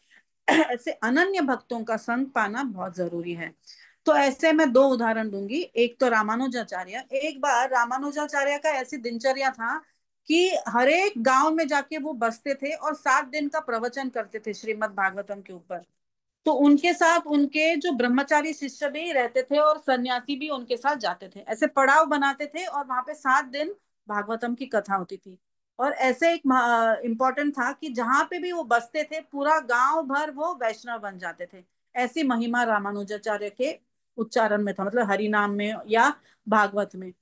ऐसे अनन्य भक्तों का संग पाना बहुत जरूरी है। तो ऐसे मैं दो उदाहरण दूंगी। एक तो रामानुजाचार्य, एक बार रामानुजाचार्य का ऐसी दिनचर्या था कि हर एक गांव में जाके वो बसते थे और 7 दिन का प्रवचन करते थे श्रीमद् भागवतम के ऊपर। तो उनके साथ उनके जो ब्रह्मचारी शिष्य भी रहते थे और सन्यासी भी उनके साथ जाते थे, ऐसे पड़ाव बनाते थे और वहां पे 7 दिन भागवतम की कथा होती थी। और ऐसे एक इम्पोर्टेंट था कि जहां पे भी वो बसते थे पूरा गांव भर वो वैष्णव बन जाते थे। ऐसी महिमा रामानुजाचार्य के उच्चारण में था, मतलब हरि नाम में या भागवत में।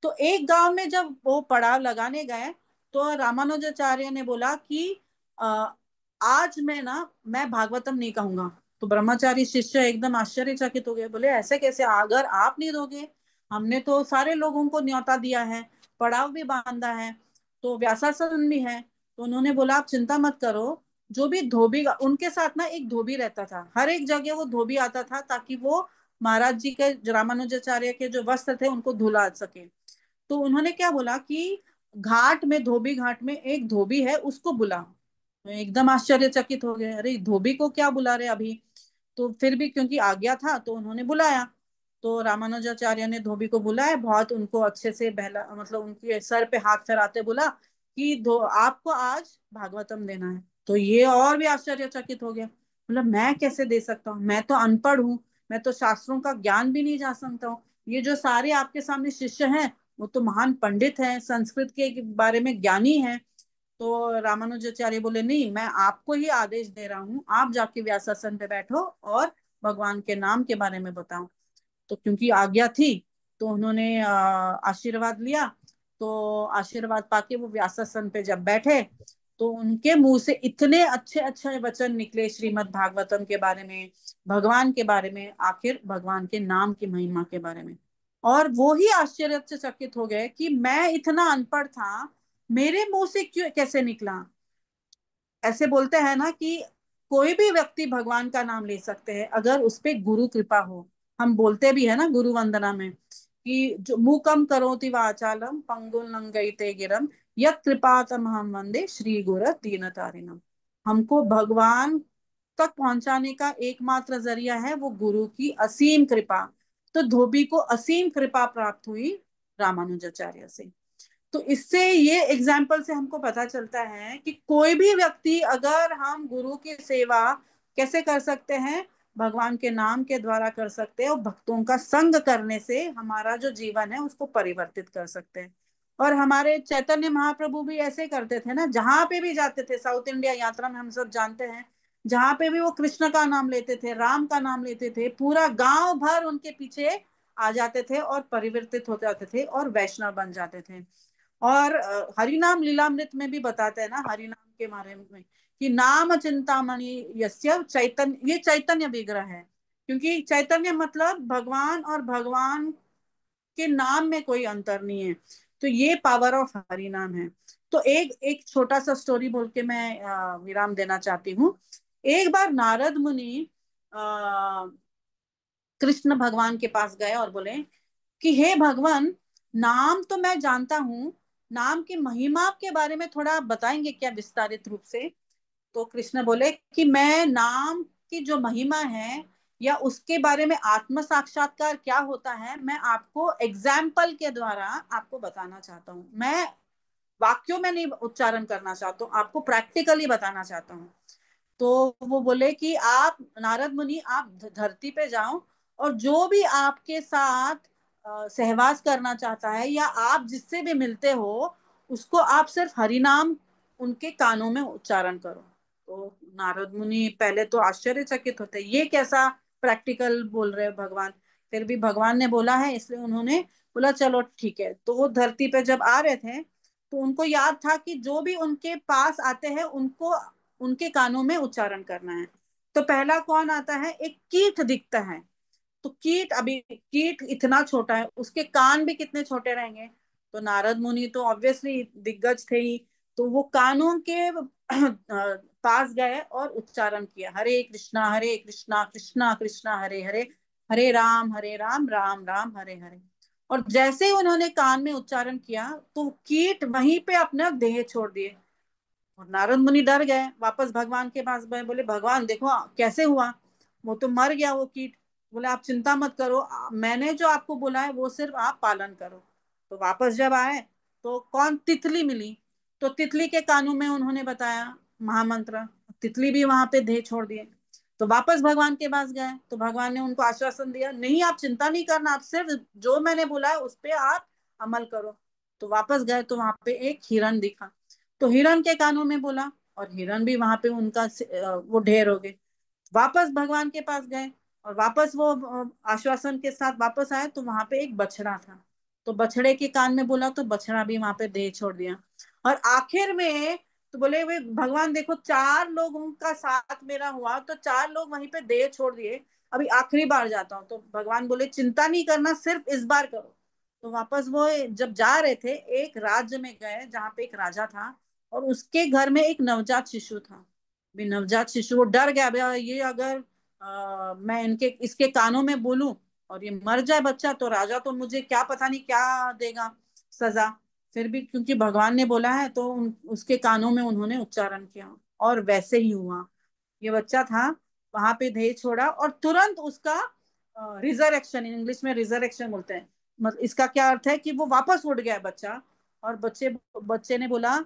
तो एक गांव में जब वो पड़ाव लगाने गए, तो रामानुजाचार्य ने बोला कि आज मैं भागवतम नहीं कहूंगा। तो ब्रह्मचारी शिष्य एकदम आश्चर्यचकित हो गए, बोले ऐसे कैसे, अगर आप नहीं दोगे, हमने तो सारे लोगों को न्योता दिया है, पड़ाव भी बांधा है, तो व्यासासन भी है। तो उन्होंने बोला आप चिंता मत करो, जो भी धोबी, उनके साथ ना एक धोबी रहता था, हर एक जगह वो धोबी आता था ताकि वो महाराज जी के, रामानुजाचार्य के जो वस्त्र थे उनको धुला सके। तो उन्होंने क्या बोला कि घाट में, धोबी घाट में एक धोबी है, उसको बुला। एकदम आश्चर्यचकित हो गए, अरे धोबी को क्या बुला रहे अभी। तो फिर भी क्योंकि आज्ञा था तो उन्होंने बुलाया। तो रामानुजाचार्य ने धोबी को बुलाया, बहुत उनको अच्छे से बहला, मतलब उनके सर पे हाथ फेराते बोला कि दो आपको आज भागवतम देना है। तो ये और भी आश्चर्यचकित हो गया, मतलब मैं कैसे दे सकता हूँ, मैं तो अनपढ़ हूँ, मैं तो शास्त्रों का ज्ञान भी नहीं जा सकता हूँ। ये जो सारे आपके सामने शिष्य हैं वो तो महान पंडित हैं, संस्कृत के बारे में ज्ञानी हैं। तो रामानुजाचार्य बोले नहीं, मैं आपको ही आदेश दे रहा हूँ, आप जाके व्यासासन पे बैठो और भगवान के नाम के बारे में बताओ। तो क्योंकि आज्ञा थी तो उन्होंने आशीर्वाद लिया। तो आशीर्वाद पाके वो व्यासासन पे जब बैठे तो उनके मुंह से इतने अच्छे अच्छे वचन निकले श्रीमद् भागवतम के बारे में, भगवान के बारे में, आखिर भगवान के नाम की महिमा के बारे में। और वो ही आश्चर्यचकित हो गए कि मैं इतना अनपढ़ था, मेरे मुंह से क्यों कैसे निकला। ऐसे बोलते हैं ना कि कोई भी व्यक्ति भगवान का नाम ले सकते हैं अगर उस पे गुरु कृपा हो। हम बोलते भी है ना गुरु वंदना में कि जो मूकम करोति वाचालम पंगुल लंघयते गिरम यत् कृपातमहं वंदे श्री गुर दीनतारिणम। हमको भगवान तक पहुंचाने का एकमात्र जरिया है वो गुरु की असीम कृपा। तो धोबी को असीम कृपा प्राप्त हुई रामानुजाचार्य से। तो इससे ये एग्जाम्पल से हमको पता चलता है कि कोई भी व्यक्ति, अगर हम गुरु की सेवा कैसे कर सकते हैं, भगवान के नाम के द्वारा कर सकते हैं, और भक्तों का संग करने से हमारा जो जीवन है उसको परिवर्तित कर सकते हैं। और हमारे चैतन्य महाप्रभु भी ऐसे करते थे ना, जहां पे भी जाते थे, साउथ इंडिया यात्रा में हम सब जानते हैं, जहां पे भी वो कृष्ण का नाम लेते थे, राम का नाम लेते थे, पूरा गांव भर उनके पीछे आ जाते थे और परिवर्तित हो जाते थे और वैष्णव बन जाते थे। और हरिनाम लीलामृत में भी बताते हैं ना हरिनाम के बारे में कि नाम चिंतामणि यस्य चैतन्य, ये चैतन्य विग्रह है। क्योंकि चैतन्य मतलब भगवान, और भगवान के नाम में कोई अंतर नहीं है। तो ये पावर ऑफ हरिनाम है। तो एक एक छोटा सा स्टोरी बोल के मैं विराम देना चाहती हूँ। एक बार नारद मुनि कृष्ण भगवान के पास गए और बोले कि हे भगवान, नाम तो मैं जानता हूँ, नाम की महिमा के बारे में थोड़ा आप बताएंगे क्या विस्तारित रूप से। तो कृष्ण बोले कि मैं नाम की जो महिमा है या उसके बारे में आत्म साक्षात्कार क्या होता है, मैं आपको एग्जाम्पल के द्वारा आपको बताना चाहता हूँ। मैं वाक्यों में नहीं उच्चारण करना चाहता हूँ, आपको प्रैक्टिकली बताना चाहता हूँ। तो वो बोले कि आप नारद मुनि, आप धरती पे जाओ और जो भी आपके साथ सहवास करना चाहता है या आप जिससे भी मिलते हो, उसको आप सिर्फ हरि नाम उनके कानों में उच्चारण करो। तो नारद मुनि पहले तो आश्चर्यचकित होते, ये कैसा प्रैक्टिकल बोल रहे हैं भगवान। फिर भी भगवान ने बोला है इसलिए उन्होंने बोला चलो ठीक है। तो वो धरती पे जब आ रहे थे तो उनको याद था कि जो भी उनके पास आते हैं उनको उनके कानों में उच्चारण करना है। तो पहला कौन आता है, एक कीट दिखता है। तो कीट, अभी कीट इतना छोटा है, उसके कान भी कितने छोटे रहेंगे। तो नारद मुनि तो ऑब्वियसली दिग्गज थे ही। तो वो कानों के पास गए और उच्चारण किया, हरे कृष्णा कृष्णा कृष्णा हरे हरे, हरे राम राम राम हरे हरे। और जैसे ही उन्होंने कान में उच्चारण किया तो कीट वहीं पे अपना देह छोड़ दिए। और नारद मुनि डर गए, वापस भगवान के पास गए, बोले भगवान देखो कैसे हुआ, वो तो मर गया वो कीट। बोले आप चिंता मत करो, मैंने जो आपको बोला है वो सिर्फ आप पालन करो। तो वापस जब आए तो कौन, तितली मिली। तो तितली के कानों में उन्होंने बताया महामंत्र, तितली भी वहां पे देह छोड़ दिए। तो वापस भगवान के पास गए तो भगवान ने उनको आश्वासन दिया, नहीं आप चिंता नहीं करना, आप सिर्फ जो मैंने बोला है उस पर आप अमल करो। तो वापस गए तो वहां पे एक हिरण दिखा। तो हिरण के कानों में बोला और हिरण भी वहां पे उनका वो ढेर हो गए। वापस भगवान के पास गए और वापस वो आश्वासन के साथ वापस आए तो वहां पे एक बछड़ा था। तो बछड़े के कान में बोला तो बछड़ा भी वहां पे देह छोड़ दिया। और आखिर में तो बोले वे भगवान देखो, चार लोगों का साथ मेरा हुआ तो चार लोग वहीं पे देह छोड़ दिए, अभी आखिरी बार जाता हूँ। तो भगवान बोले चिंता नहीं करना, सिर्फ इस बार करो। तो वापस वो जब जा रहे थे एक राज्य में गए जहाँ पे एक राजा था और उसके घर में एक नवजात शिशु था। भी नवजात शिशु वो डर गया, भैया ये अगर मैं इनके इसके कानों में बोलूं और ये मर जाए बच्चा तो राजा तो मुझे क्या पता नहीं क्या देगा सजा। फिर भी क्योंकि भगवान ने बोला है तो उसके कानों में उन्होंने उच्चारण किया और वैसे ही हुआ। ये बच्चा था, वहां पे देह छोड़ा और तुरंत उसका रिजरेक्शन, इंग्लिश में रिजरेक्शन बोलते हैं। मतलब इसका क्या अर्थ है कि वो वापस उठ गया बच्चा। और बच्चे बच्चे ने बोला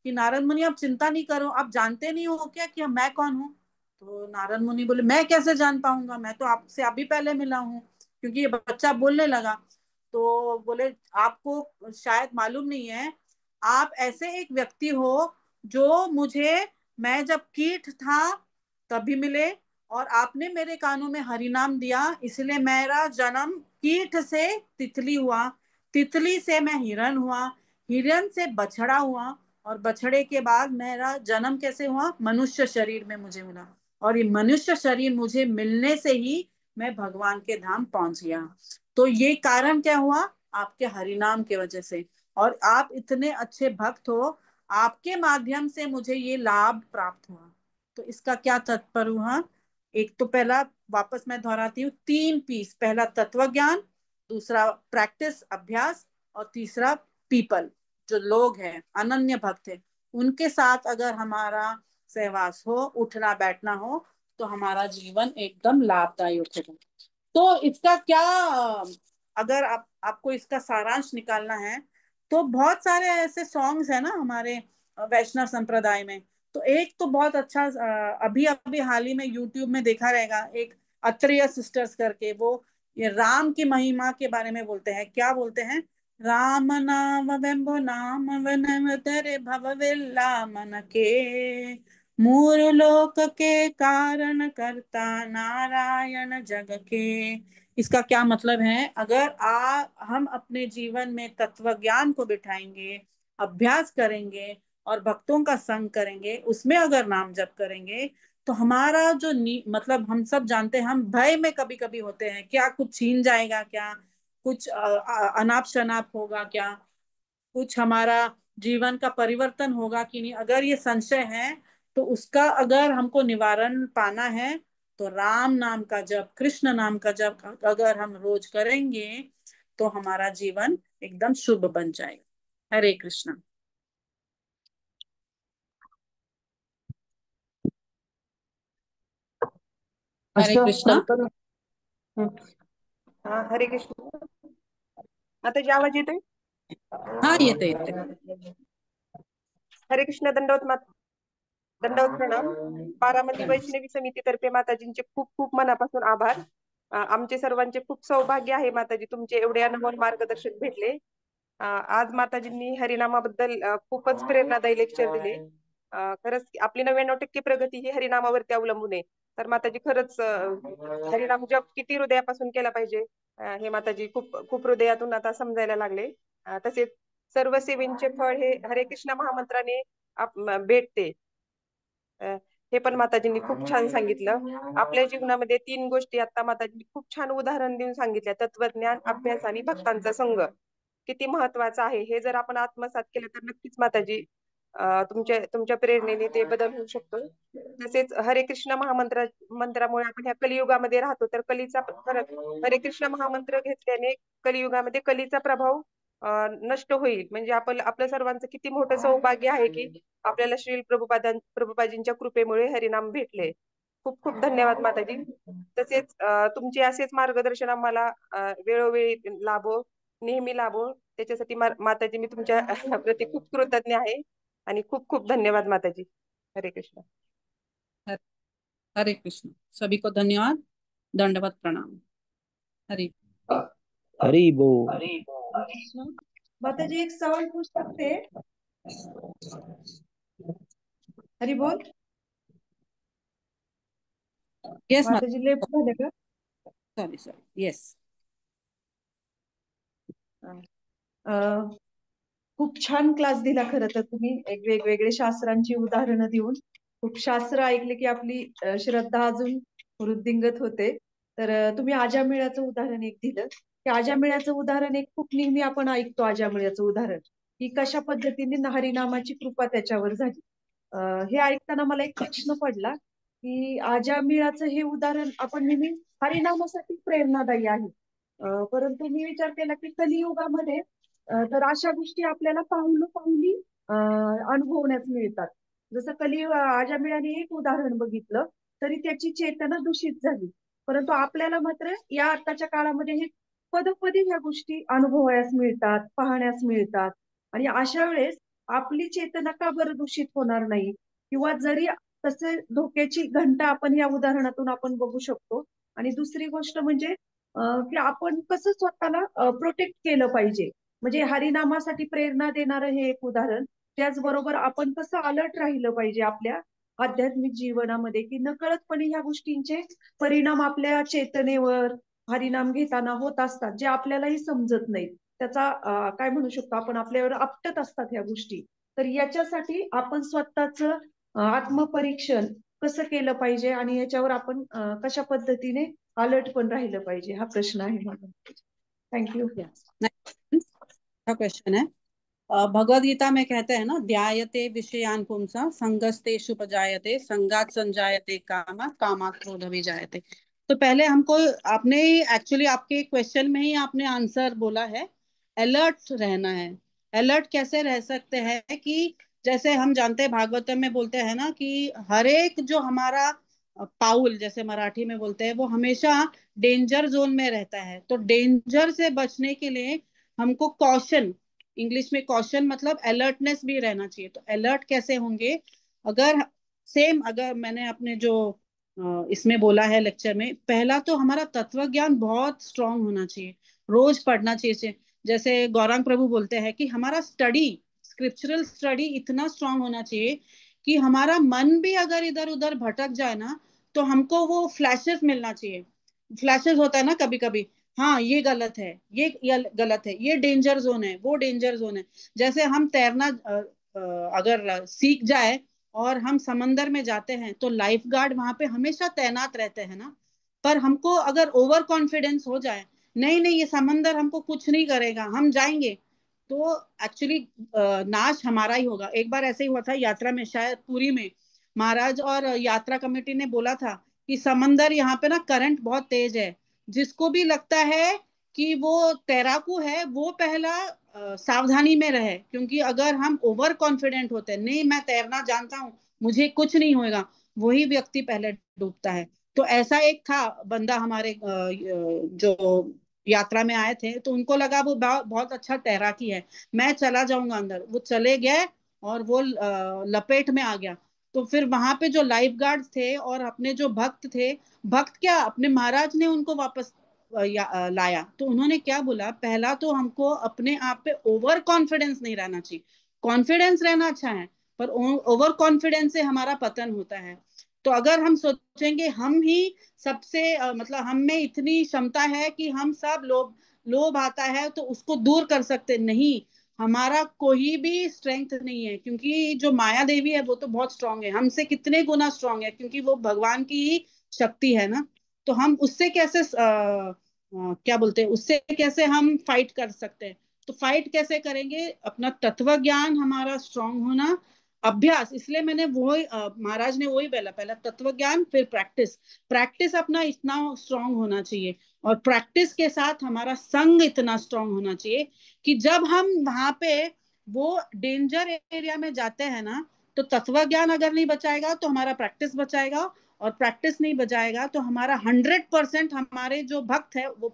कि नारद मुनि आप चिंता नहीं करो, आप जानते नहीं हो क्या कि मैं कौन हूँ। तो नारद मुनि बोले मैं कैसे जान पाऊंगा, मैं तो आपसे अभी पहले मिला हूँ। क्योंकि ये बच्चा बोलने लगा। तो बोले आपको शायद मालूम नहीं है, आप ऐसे एक व्यक्ति हो जो मुझे, मैं जब कीट था तभी मिले, और आपने मेरे कानों में हरि नाम दिया, इसलिए मेरा जन्म कीट से तितली हुआ, तितली से मैं हिरण हुआ, हिरण से बछड़ा हुआ, और बछड़े के बाद मेरा जन्म कैसे हुआ, मनुष्य शरीर में मुझे मिला। और ये मनुष्य शरीर मुझे मिलने से ही मैं भगवान के धाम पहुंच गया। तो ये कारण क्या हुआ, आपके हरिनाम के वजह से। और आप इतने अच्छे भक्त हो, आपके माध्यम से मुझे ये लाभ प्राप्त हुआ। तो इसका क्या तात्पर्य हुआ, एक तो पहला, वापस मैं दोहराती हूँ, तीन पीस, पहला तत्व ज्ञान, दूसरा प्रैक्टिस अभ्यास, और तीसरा पीपल, जो लोग हैं अनन्य भक्त हैं, उनके साथ अगर हमारा सहवास हो, उठना बैठना हो, तो हमारा जीवन एकदम लाभदायी होगा। तो इसका क्या, अगर आपको इसका सारांश निकालना है, तो बहुत सारे ऐसे सॉन्ग्स है ना हमारे वैष्णव संप्रदाय में। तो एक तो बहुत अच्छा, अभी अभी हाल ही में यूट्यूब में देखा रहेगा, एक अत्रेय सिस्टर्स करके, वो ये राम की महिमा के बारे में बोलते हैं। क्या बोलते हैं, राम नाम वेम्बो नाम वन तेरे भव विल्ला मन के, मूर लोक के कारण करता नारायण जग के। इसका क्या मतलब है, अगर हम अपने जीवन में तत्व ज्ञान को बिठाएंगे, अभ्यास करेंगे, और भक्तों का संग करेंगे, उसमें अगर नाम जप करेंगे, तो हमारा जो मतलब हम सब जानते हैं, हम भय में कभी कभी होते हैं, क्या कुछ छीन जाएगा क्या, कुछ अनाप शनाप होगा क्या, कुछ हमारा जीवन का परिवर्तन होगा कि नहीं, अगर ये संशय है, तो उसका अगर हमको निवारण पाना है, तो राम नाम का जप, कृष्ण नाम का जप अगर हम रोज करेंगे, तो हमारा जीवन एकदम शुभ बन जाएगा। हरे कृष्ण। हरे अच्छा कृष्णा। कल्पना. हं. हा, हरे कृष्ण. आता जे आवाज येतोय. हाँ येते येते। हरे कृष्ण. दंडवत प्रणाम. बारामती प्रणाम। वैष्णवी समितीतर्फे माताजींचे खूप खूप मनापासून आभार. आमचे सर्वांचे खूप सौभाग्य आहे माताजी, तुमचे एवढे अनमोल मार्गदर्शक भेटले. आज माताजींनी हरिनामाबद्दल खूपच प्रेरणादायी लेक्चर दिले. खरंच आपली 99% प्रगती ही हरिनामावरती अवलंबून आहे. तर माताजी खरंच हरिनाम जप किती हृदयापासून केला पाहिजे, हे माताजी खूप खूप हृदयातून आता समजायला लागले. तसेच सर्व सेवेंचे फळ हे हरे कृष्ण महामंत्राने भेटते. अ, हे पण माताजींनी खूप छान सांगितलं. आपल्या जीवनामध्ये 3 गोष्टी आता माताजींनी खूप छान उदाहरण देऊन सांगितल्या: तत्वज्ञान, अभ्यास आणि भक्तांचा संग किती महत्वाचा आहे. हे जर आपण आत्मसात केलं तर नक्कीच माताजी तुमच्या तुमच्या प्रेरणेने ते बदल होऊ शकतो. तसेच हरे कृष्ण मंत्रामुळे आपण ह्या कलियुगामध्ये राहतो, तर कलीचा फरक, हरे कृष्ण महामंत्र घेतल्याने कलियुगामध्ये कलीचा प्रभाव नष्ट होईल. म्हणजे आपण आपल्या सर्वांचं किती मोठं सौभाग्य आहे की आपल्याला श्री प्रभुपादांजींच्या कृपेमुळे हरिनाम भेटले. खूप खूप धन्यवाद माताजी. तसेच तुमचे असेच मार्गदर्शन आम्हाला वेळोवेळी लाभो, नेहमी लाभो, त्याच्यासाठी माताजी मी तुमच्या प्रति खूप कृतज्ञ आहे. आणि खूप खूप धन्यवाद माताजी. हरे कृष्ण. हरे कृष्ण, सभी को धन्यवाद, दंडवत प्रणाम। हरे हरी बोल। हरे कृष्ण. माताजी एक सवाल पूछ सकते हैं? हरी बोल. यस माताजी लेफ्ट झाले का? Sorry sorry, yes. अं, खूप छान क्लास दिला खरं तर तुम्ही, एक वेगवेगळे शास्त्रांची उदाहरणं देऊन. खूप शास्त्र ऐकले की आपली श्रद्धा अजून वृद्धिंगत होते. तर तुम्ही आजामेळ्याचं उदाहरण एक दिलं, की आजामेळ्याचं उदाहरण एक खूप नेहमी आपण ऐकतो, आजामेळ्याचं उदाहरण की कशा पद्धतीने हरिनामाची कृपा त्याच्यावर झाली. हे ऐकताना मला एक प्रश्न पडला की आजामेळाचं हे उदाहरण आपण नेहमी हरिनामासाठी प्रेरणादायी आहे. परंतु मी विचार केला की कलियुगामध्ये तर अशा गोष्टी आपल्याला पाऊलं पाऊली अनुभवण्यास मिळतात. जसं अजामिळाने एक उदाहरण बघितलं तरी त्याची चेतना दूषित झाली. परंतु आपल्याला मात्र या आताच्या काळामध्ये हे पदोपदी ह्या गोष्टी अनुभवायला मिळतात, पाहण्यास मिळतात. आणि अशा वेळेस आपली चेतना का बरं दूषित होणार नाही? किंवा जरी तसे धोक्याची घंटा आपण या उदाहरणातून आपण बघू शकतो. आणि दुसरी गोष्ट म्हणजे की आपण कसं स्वतःला प्रोटेक्ट केलं पाहिजे. म्हणजे हरिनामासाठी प्रेरणा देणारं हे एक उदाहरण. त्याचबरोबर आपण कसं अलर्ट राहिलं पाहिजे आपल्या आध्यात्मिक जीवनामध्ये, की नकळतपणे ह्या गोष्टींचे परिणाम आपल्या चेतनेवर हरिनाम घेताना होत असतात, जे आपल्यालाही समजत नाहीत. त्याचा काय म्हणू शकतो आपण, आपल्यावर आपटत असतात ह्या गोष्टी. तर याच्यासाठी आपण स्वतःच आत्मपरीक्षण कसं केलं पाहिजे आणि याच्यावर आपण कशा पद्धतीने अलर्ट पण राहिलं पाहिजे, हा प्रश्न आहे माझा. थँक्यू. अच्छा क्वेश्चन है। भगवद गीता में कहते हैं ना, ध्यायते विषयान पुंसा संगस्तेषु उपजायते संगात संजायते कामा कामात क्रोध विजायते। तो पहले हमको आपने एक्चुअली आपके क्वेश्चन में ही आपने आंसर बोला है, अलर्ट रहना है। अलर्ट कैसे रह सकते हैं कि जैसे हम जानते हैं भागवतम में बोलते हैं ना कि हर एक जो हमारा पाउल जैसे मराठी में बोलते हैं वो हमेशा डेंजर जोन में रहता है। तो डेंजर से बचने के लिए हमको कॉशन, इंग्लिश में कॉशन मतलब अलर्टनेस भी रहना चाहिए। तो अलर्ट कैसे होंगे? अगर सेम अगर मैंने अपने जो इसमें बोला है लेक्चर में, पहला तो हमारा तत्व ज्ञान बहुत स्ट्रांग होना चाहिए, रोज पढ़ना चाहिए। जैसे गौरांग प्रभु बोलते हैं कि हमारा स्टडी, स्क्रिप्चरल स्टडी इतना स्ट्रांग होना चाहिए कि हमारा मन भी अगर इधर उधर भटक जाए ना, तो हमको वो फ्लैशेस मिलना चाहिए। फ्लैशेस होता है ना कभी कभी, हाँ ये गलत है, ये गलत है, ये डेंजर जोन है, वो डेंजर जोन है। जैसे हम तैरना अगर सीख जाए और हम समंदर में जाते हैं तो लाइफ गार्ड वहां पे हमेशा तैनात रहते हैं ना। पर हमको अगर ओवर कॉन्फिडेंस हो जाए, नहीं नहीं ये समंदर हमको कुछ नहीं करेगा, हम जाएंगे, तो एक्चुअली नाश हमारा ही होगा। एक बार ऐसे ही हुआ था यात्रा में, शायद पुरी में, महाराज और यात्रा कमेटी ने बोला था कि समंदर यहाँ पे ना करंट बहुत तेज है, जिसको भी लगता है कि वो तैराकू है वो पहला सावधानी में रहे, क्योंकि अगर हम ओवर कॉन्फिडेंट होते हैं, नहीं मैं तैरना जानता हूँ मुझे कुछ नहीं होएगा, वही व्यक्ति पहले डूबता है। तो ऐसा एक था बंदा हमारे जो यात्रा में आए थे, तो उनको लगा वो बहुत अच्छा तैराकी है, मैं चला जाऊंगा अंदर। वो चले गए और वो लपेट में आ गया। तो फिर वहां पे जो लाइफ गार्ड थे और अपने जो भक्त थे, भक्त क्या अपने महाराज ने उनको वापस लाया। तो उन्होंने क्या बोला, पहला तो हमको अपने आप पे ओवर कॉन्फिडेंस नहीं रहना चाहिए। कॉन्फिडेंस रहना अच्छा है, पर ओवर कॉन्फिडेंस से हमारा पतन होता है। तो अगर हम सोचेंगे हम ही सबसे मतलब हम में इतनी क्षमता है कि हम सब लोभ लोभ आता है तो उसको दूर कर सकते, नहीं, हमारा कोई भी स्ट्रेंथ नहीं है, क्योंकि जो माया देवी है वो तो बहुत स्ट्रांग है, हमसे कितने गुना स्ट्रांग है, क्योंकि वो भगवान की ही शक्ति है ना। तो हम उससे कैसे क्या बोलते हैं, उससे कैसे हम फाइट कर सकते हैं? तो फाइट कैसे करेंगे? अपना तत्व ज्ञान हमारा स्ट्रांग होना, अभ्यास। इसलिए मैंने वो महाराज ने वही बोला, पहला तत्व ज्ञान फिर प्रैक्टिस। प्रैक्टिस अपना इतना स्ट्रांग होना चाहिए, और प्रैक्टिस के साथ हमारा संग इतना स्ट्रांग होना चाहिए कि जब हम वहां पे वो डेंजर एरिया में जाते हैं ना, तो तत्व ज्ञान अगर नहीं बचाएगा तो हमारा प्रैक्टिस बचाएगा, और प्रैक्टिस नहीं बचाएगा तो हमारा 100% हमारे जो भक्त है वो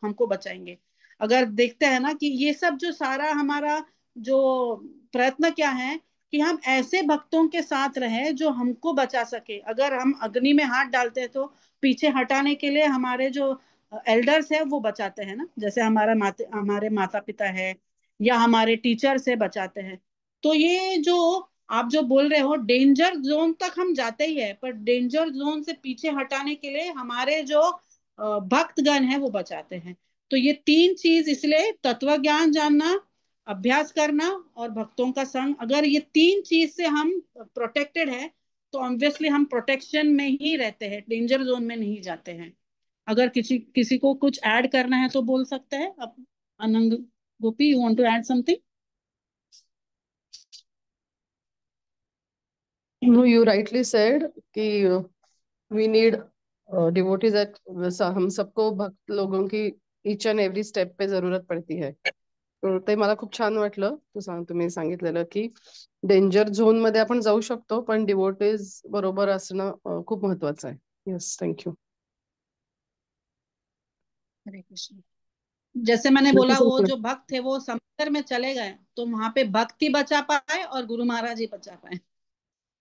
हमको बचाएंगे। अगर देखते हैं ना कि ये सब जो सारा हमारा जो प्रयत्न क्या है कि हम ऐसे भक्तों के साथ रहे जो हमको बचा सके। अगर हम अग्नि में हाथ डालते हैं तो पीछे हटाने के लिए हमारे जो एल्डर्स है वो बचाते हैं ना, जैसे हमारे माता पिता है या हमारे टीचर से बचाते हैं। तो ये जो आप जो बोल रहे हो डेंजर जोन तक हम जाते ही है, पर डेंजर जोन से पीछे हटाने के लिए हमारे जो भक्तगण है वो बचाते हैं। तो ये तीन चीज, इसलिए तत्व ज्ञान जानना, अभ्यास करना और भक्तों का संग, अगर ये तीन चीज से हम प्रोटेक्टेड है तो ऑब्वियसली हम प्रोटेक्शन में ही रहते हैं, डेंजर जोन में नहीं जाते हैं। अगर किसी किसी को कुछ ऐड करना है तो बोल सकते हैं। अब Anang Gopi, you want to add something? No, you rightly said कि we need devotees at हम सबको भक्त लोगों की each and every step पे जरूरत पड़ती है। ते मला खूप छान वाटलं तुम्ही सांगितलेलं की डेंजर झोन मध्ये आपण जाऊ शकतो पण डिवोटीज बरोबर असणं खूप महत्वाचं आहे. Yes, thank you. हरे कृष्ण. जैसे मैंने बोला, वो जो भक्त थे वो समुद्र में चले गए तो वहां पे भक्ति बचा पाए और गुरु महाराज ही बचा पाए.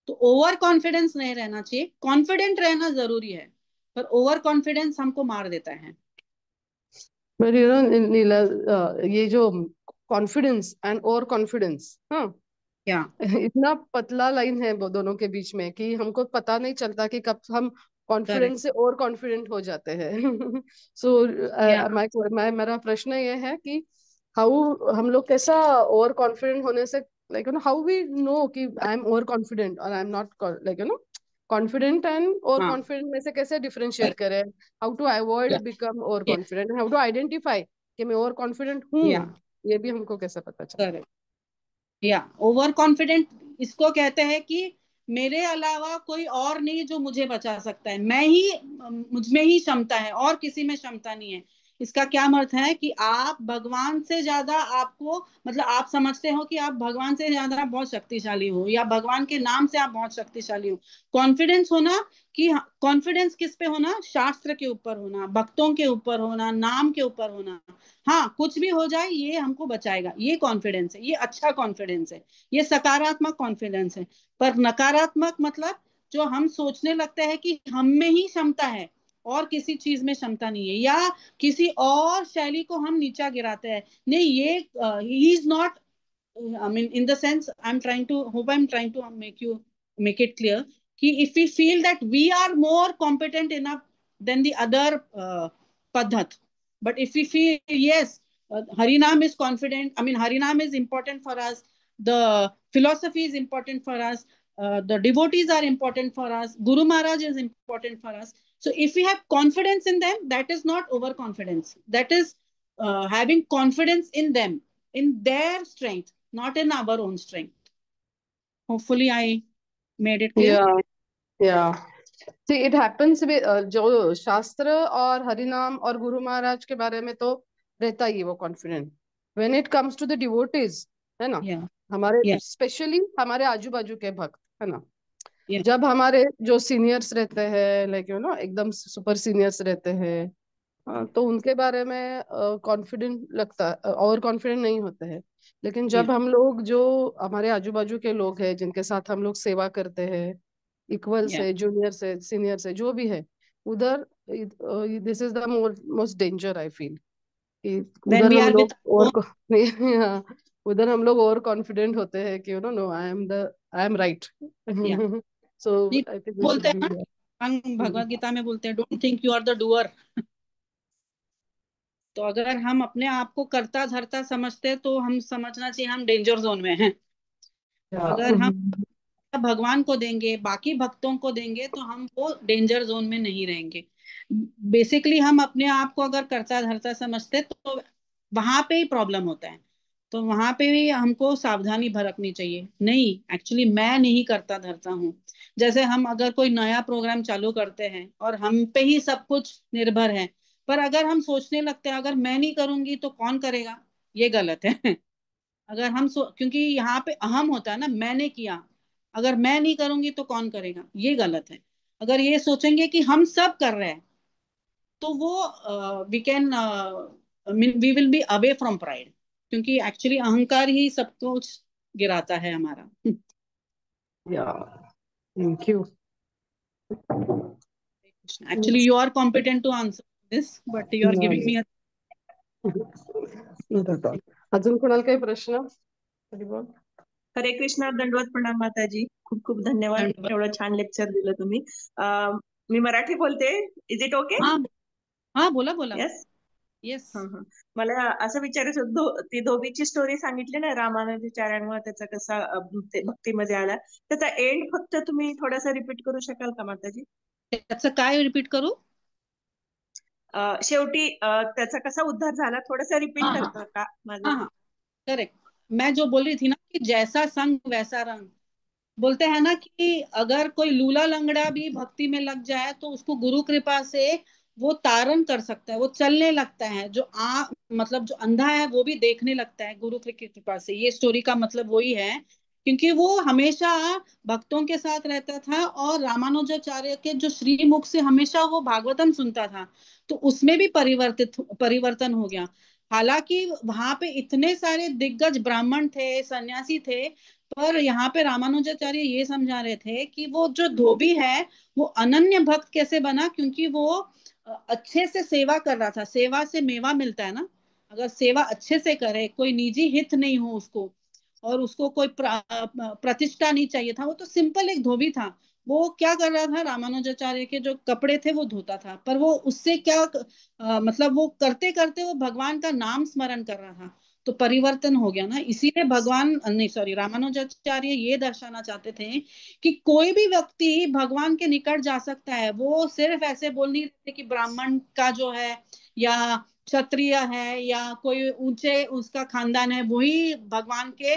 तो ओवर कॉन्फिडेंस नहीं रहना चाहिए, कॉन्फिडेंट रहना जरूरी है, पर ओवर कॉन्फिडेंस हमको मार देता है. पर नीला, ये जो कॉन्फिडेंस एंड ओवर कॉन्फिडेंस, हाँ, क्या इतना पतला लाइन है वो दोनों के बीच में कि हमको पता नहीं चलता कि कब हम करेक्ट. कॉन्फिडेंस से ओवर कॉन्फिडेंट हो जाते हैं. सो या मेरा प्रश्न ये है कि हाउ हम लोग कैसा ओवर कॉन्फिडेंट होने से, लाइक हाउ वी नो कि आई एम ओवर कॉन्फिडेंट और I am not, like confident and over हाँ. कॉन्फिडेंट में से कैसे डिफरेंशिएट करें? हाउ टू अवॉइड या become over confident, how to identify कि मैं ओवर कॉन्फिडेंट हूँ, या ये भी हमको कैसे पता चले? करेक्ट. या ओवर कॉन्फिडेंट इसको कहते हैं कि मेरे अलावा कोई और नहीं जो मुझे बचा सकता है, मैं ही, मुझ में ही क्षमता है और किसी में क्षमता नहीं है. इसका क्या अर्थ है कि आप भगवान से ज्यादा आपको, मतलब आप समझते हो कि आप भगवान से ज्यादा बहुत शक्तिशाली हो या भगवान के नाम से आप बहुत शक्तिशाली हो. कॉन्फिडेंस होना, कि कॉन्फिडेंस किस पे होना? शास्त्र के ऊपर होना, भक्तों के ऊपर होना, नाम के ऊपर होना. हाँ, कुछ भी हो जाए ये हमको बचाएगा, ये कॉन्फिडेंस है, ये अच्छा कॉन्फिडेंस है, ये सकारात्मक कॉन्फिडेंस है. पर नकारात्मक मतलब जो हम सोचने लगते हैं कि हम में ही क्षमता है और किसी चीज में क्षमता नहीं है, या किसी और शैली को हम नीचा गिराते हैं. नहीं, ये he is not, I mean, in the sense, I'm trying to make it clear. कि if we feel that we are more competent enough than the other Padhat, but if we feel, yes, Harinam is confident, I mean, Harinam is important for us, the philosophy is important for us, the devotees are important for us, Guru Maharaj is important for us. So if we have confidence in them, that is not overconfidence. That is having confidence in them, in their strength, not in our own strength. Hopefully, I made it clear. Yeah, yeah. See, it happens with जो शास्त्र और हरिनाम और गुरु महाराज के बारे में तो रहता ही है वो confident. When it comes to the devotees, है ना, Yeah, हमारे yeah, स्पेशली हमारे आजू बाजू के भक्त, है ना, yeah, जब हमारे जो सीनियर्स रहते हैं, लाइक एकदम सुपर सीनियर्स रहते हैं, तो उनके बारे में कॉन्फिडेंट लगता, ओवर कॉन्फिडेंट नहीं होते हैं. लेकिन yeah, जब हम लोग, जो हमारे आजू बाजू के लोग हैं जिनके साथ हम लोग सेवा करते हैं, इक्वल yeah. से, जूनियर से, सीनियर से, जो भी है, उधर this is the most danger I feel कि When उधर we हम are with लोग our own, हाँ, उधर हम लोग ओवर कॉन्फिडेंट होते हैं कि no, I am right. yeah. So नहीं, आई थिंक वी शुड बोलते हैं बी. ना, भगवान भगवत गीता में बोलते हैं, don't think you are the doer. तो अगर हम अपने आप को करता धरता समझते हैं तो हम समझना चाहिए हम डेंजर जोन में हैं. अगर हम भगवान को देंगे, बाकी भक्तों को देंगे, तो हम वो डेंजर जोन में नहीं रहेंगे. बेसिकली हम अपने आप को अगर करता धरता समझते तो वहां पे ही प्रॉब्लम होता है. तो वहां पे भी हमको सावधानी बरतनी चाहिए. नहीं, एक्चुअली मैं नहीं करता धरता हूँ. जैसे हम अगर कोई नया प्रोग्राम चालू करते हैं और हम पे ही सब कुछ निर्भर है, पर अगर हम सोचने लगते हैं अगर मैं नहीं करूंगी तो कौन करेगा, ये गलत है. अगर हम क्योंकि यहाँ पे अहम होता है ना, मैंने किया, अगर मैं नहीं करूंगी तो कौन करेगा, ये गलत है. अगर ये सोचेंगे कि हम सब कर रहे हैं तो वो we can we will be away from pride, क्योंकि एक्चुअली अहंकार ही सब कुछ गिराता है हमारा. Yeah, thank you. Actually you are competent to answer this, but you are giving me. अजून कोणाला काही प्रश्न? हरिबोल. हरे कृष्णा, दंडवत प्रणाम माताजी. खूप खूप धन्यवाद, एवढं छान लेक्चर दिलं तुम्ही. मी मराठी बोलते, इज इट ओके? हाँ हाँ, बोला बोला. येस. येस. मला असं विचारायचं होतं, ती धोबीची स्टोरी सांगितली ना, रामानुजाचार्यांमुळे त्याचा कसा ते भक्तीमध्ये आला, त्याचा एंड फक्त तुम्ही थोडासा रिपीट करू शकाल का माताजी? त्याचं काय रिपीट करू? शेवटी त्याचा कसा उद्धार झाला, थोडासा रिपीट हाँ करता हाँ का माझं? हाँ हाँ, करेक्ट. मैं जो बोल रही थी ना कि जैसा संग वैसा रंग, बोलते हैं ना कि अगर कोई लूला लंगड़ा भी भक्ति में लग जाए तो उसको गुरु कृपा से वो तारण कर सकता है, वो चलने लगता है। जो मतलब जो अंधा है वो भी देखने लगता है गुरु की कृपा से। ये स्टोरी का मतलब वही है, क्योंकि वो हमेशा भक्तों के साथ रहता था और रामानुजाचार्य के जो श्रीमुख से हमेशा वो भागवतम सुनता था, तो उसमें भी परिवर्तन हो गया। हालांकि वहां पे इतने सारे दिग्गज ब्राह्मण थे, सन्यासी थे, पर यहाँ पे रामानुजाचार्य ये समझा रहे थे कि वो जो धोबी है वो अनन्य भक्त कैसे बना, क्योंकि वो अच्छे से सेवा कर रहा था। सेवा से मेवा मिलता है ना। अगर सेवा अच्छे से करे, कोई निजी हित नहीं हो उसको, और उसको कोई प्रतिष्ठा नहीं चाहिए था, वो तो सिंपल एक धोबी था। वो क्या कर रहा था, रामानुजाचार्य के जो कपड़े थे वो धोता था, पर वो उससे क्या मतलब वो करते करते वो भगवान का नाम स्मरण कर रहा था, तो परिवर्तन हो गया ना। इसीलिए भगवान नहीं, सॉरी, रामानुजाचार्य ये दर्शाना चाहते थे कि कोई भी व्यक्ति भगवान के निकट जा सकता है। वो सिर्फ ऐसे बोल नहीं रहे कि ब्राह्मण का जो है या क्षत्रिय है या कोई ऊंचे उसका खानदान है वही भगवान के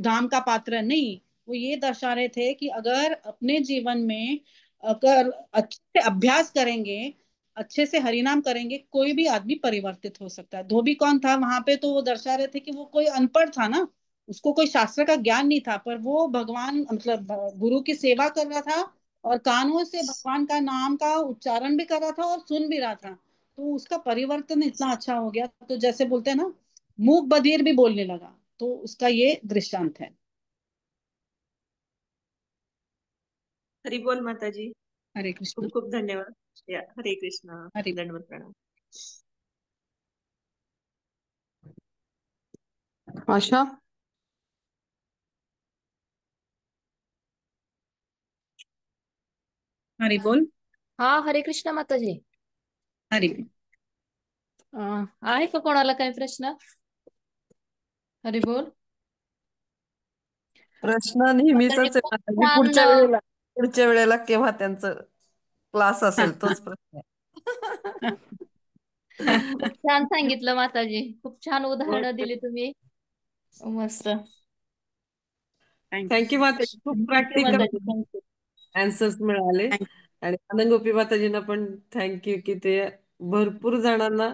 धाम का पात्र है, नहीं। वो ये दर्शा रहे थे कि अगर अपने जीवन में अगर अच्छे से अभ्यास करेंगे, अच्छे से हरिनाम करेंगे, कोई भी आदमी परिवर्तित हो सकता है। धोबी कौन था वहां पे, तो वो दर्शा रहे थे कि वो कोई अनपढ़ था ना, उसको कोई शास्त्र का ज्ञान नहीं था, पर वो भगवान मतलब गुरु की सेवा कर रहा था और कानों से भगवान का नाम का उच्चारण भी कर रहा था और सुन भी रहा था। तो उसका परिवर्तन इतना अच्छा हो गया, तो जैसे बोलते हैं ना, मूक बधिर भी बोलने लगा। तो उसका ये दृष्टांत है। हरी बोल माताजी। हरे कृष्ण। खूप खूप धन्यवाद। या हरे कृष्णा। हरे दंडवत प्रणाम। आशा। हरि बोल। हा, हरे कृष्ण माताजी. हरि आहे का कोणाला काही प्रश्न? हरी बोल. प्रश्न नेहमीच माताजी आहे खूप माताजी. छान पुढच्या वेळेला केव्हा त्यांचं क्लास असेल तोच प्रश्न आहे. खूप छान सांगितलं माताजी. खूप छान उदाहरणं दिली तुम्ही. मस्त. थँक्यू माताजी. खूप थँक्यू प्रॅक्टिकल माताजी. थँक्यू. आन्सर्स मिळाले. आणि आनंदगोपी माताजींना पण थँक्यू की ते भरपूर जणांना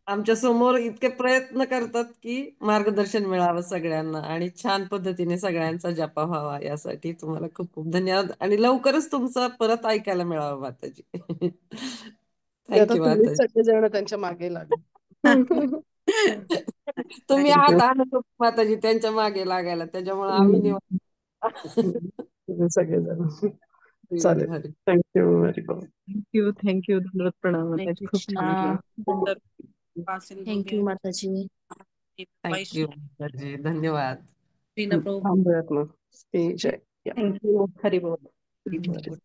आमच्या समोर इतके प्रयत्न करतात की मार्गदर्शन मिळावं सगळ्यांना आणि छान पद्धतीने सगळ्यांचा जपा व्हावा. यासाठी तुम्हाला खूप खूप धन्यवाद आणि लवकरच तुमचं परत ऐकायला मिळावं माताजी. आता थँक्यू तुम्ही माताजी. सगळेजण त्यांच्या मागे लागले. तुम्ही थँक्यू आहात आनंदगोपी माताजी त्यांच्या मागे लागायला, त्याच्यामुळे आम्ही निवांत. तुम्ही सगळेजण. चालेल. हरी थँक्यू व्हेरी मच. थँक्यू धन्यवाद प्रणाम हरे माताजी. खूप छान कृष्णा. वाटलं. थँक्यू माताजी. थँक्यू माताजी. धन्यवाद. थांबूयात मग. जय. थँक्यू. हरि बोल. हरी बोल.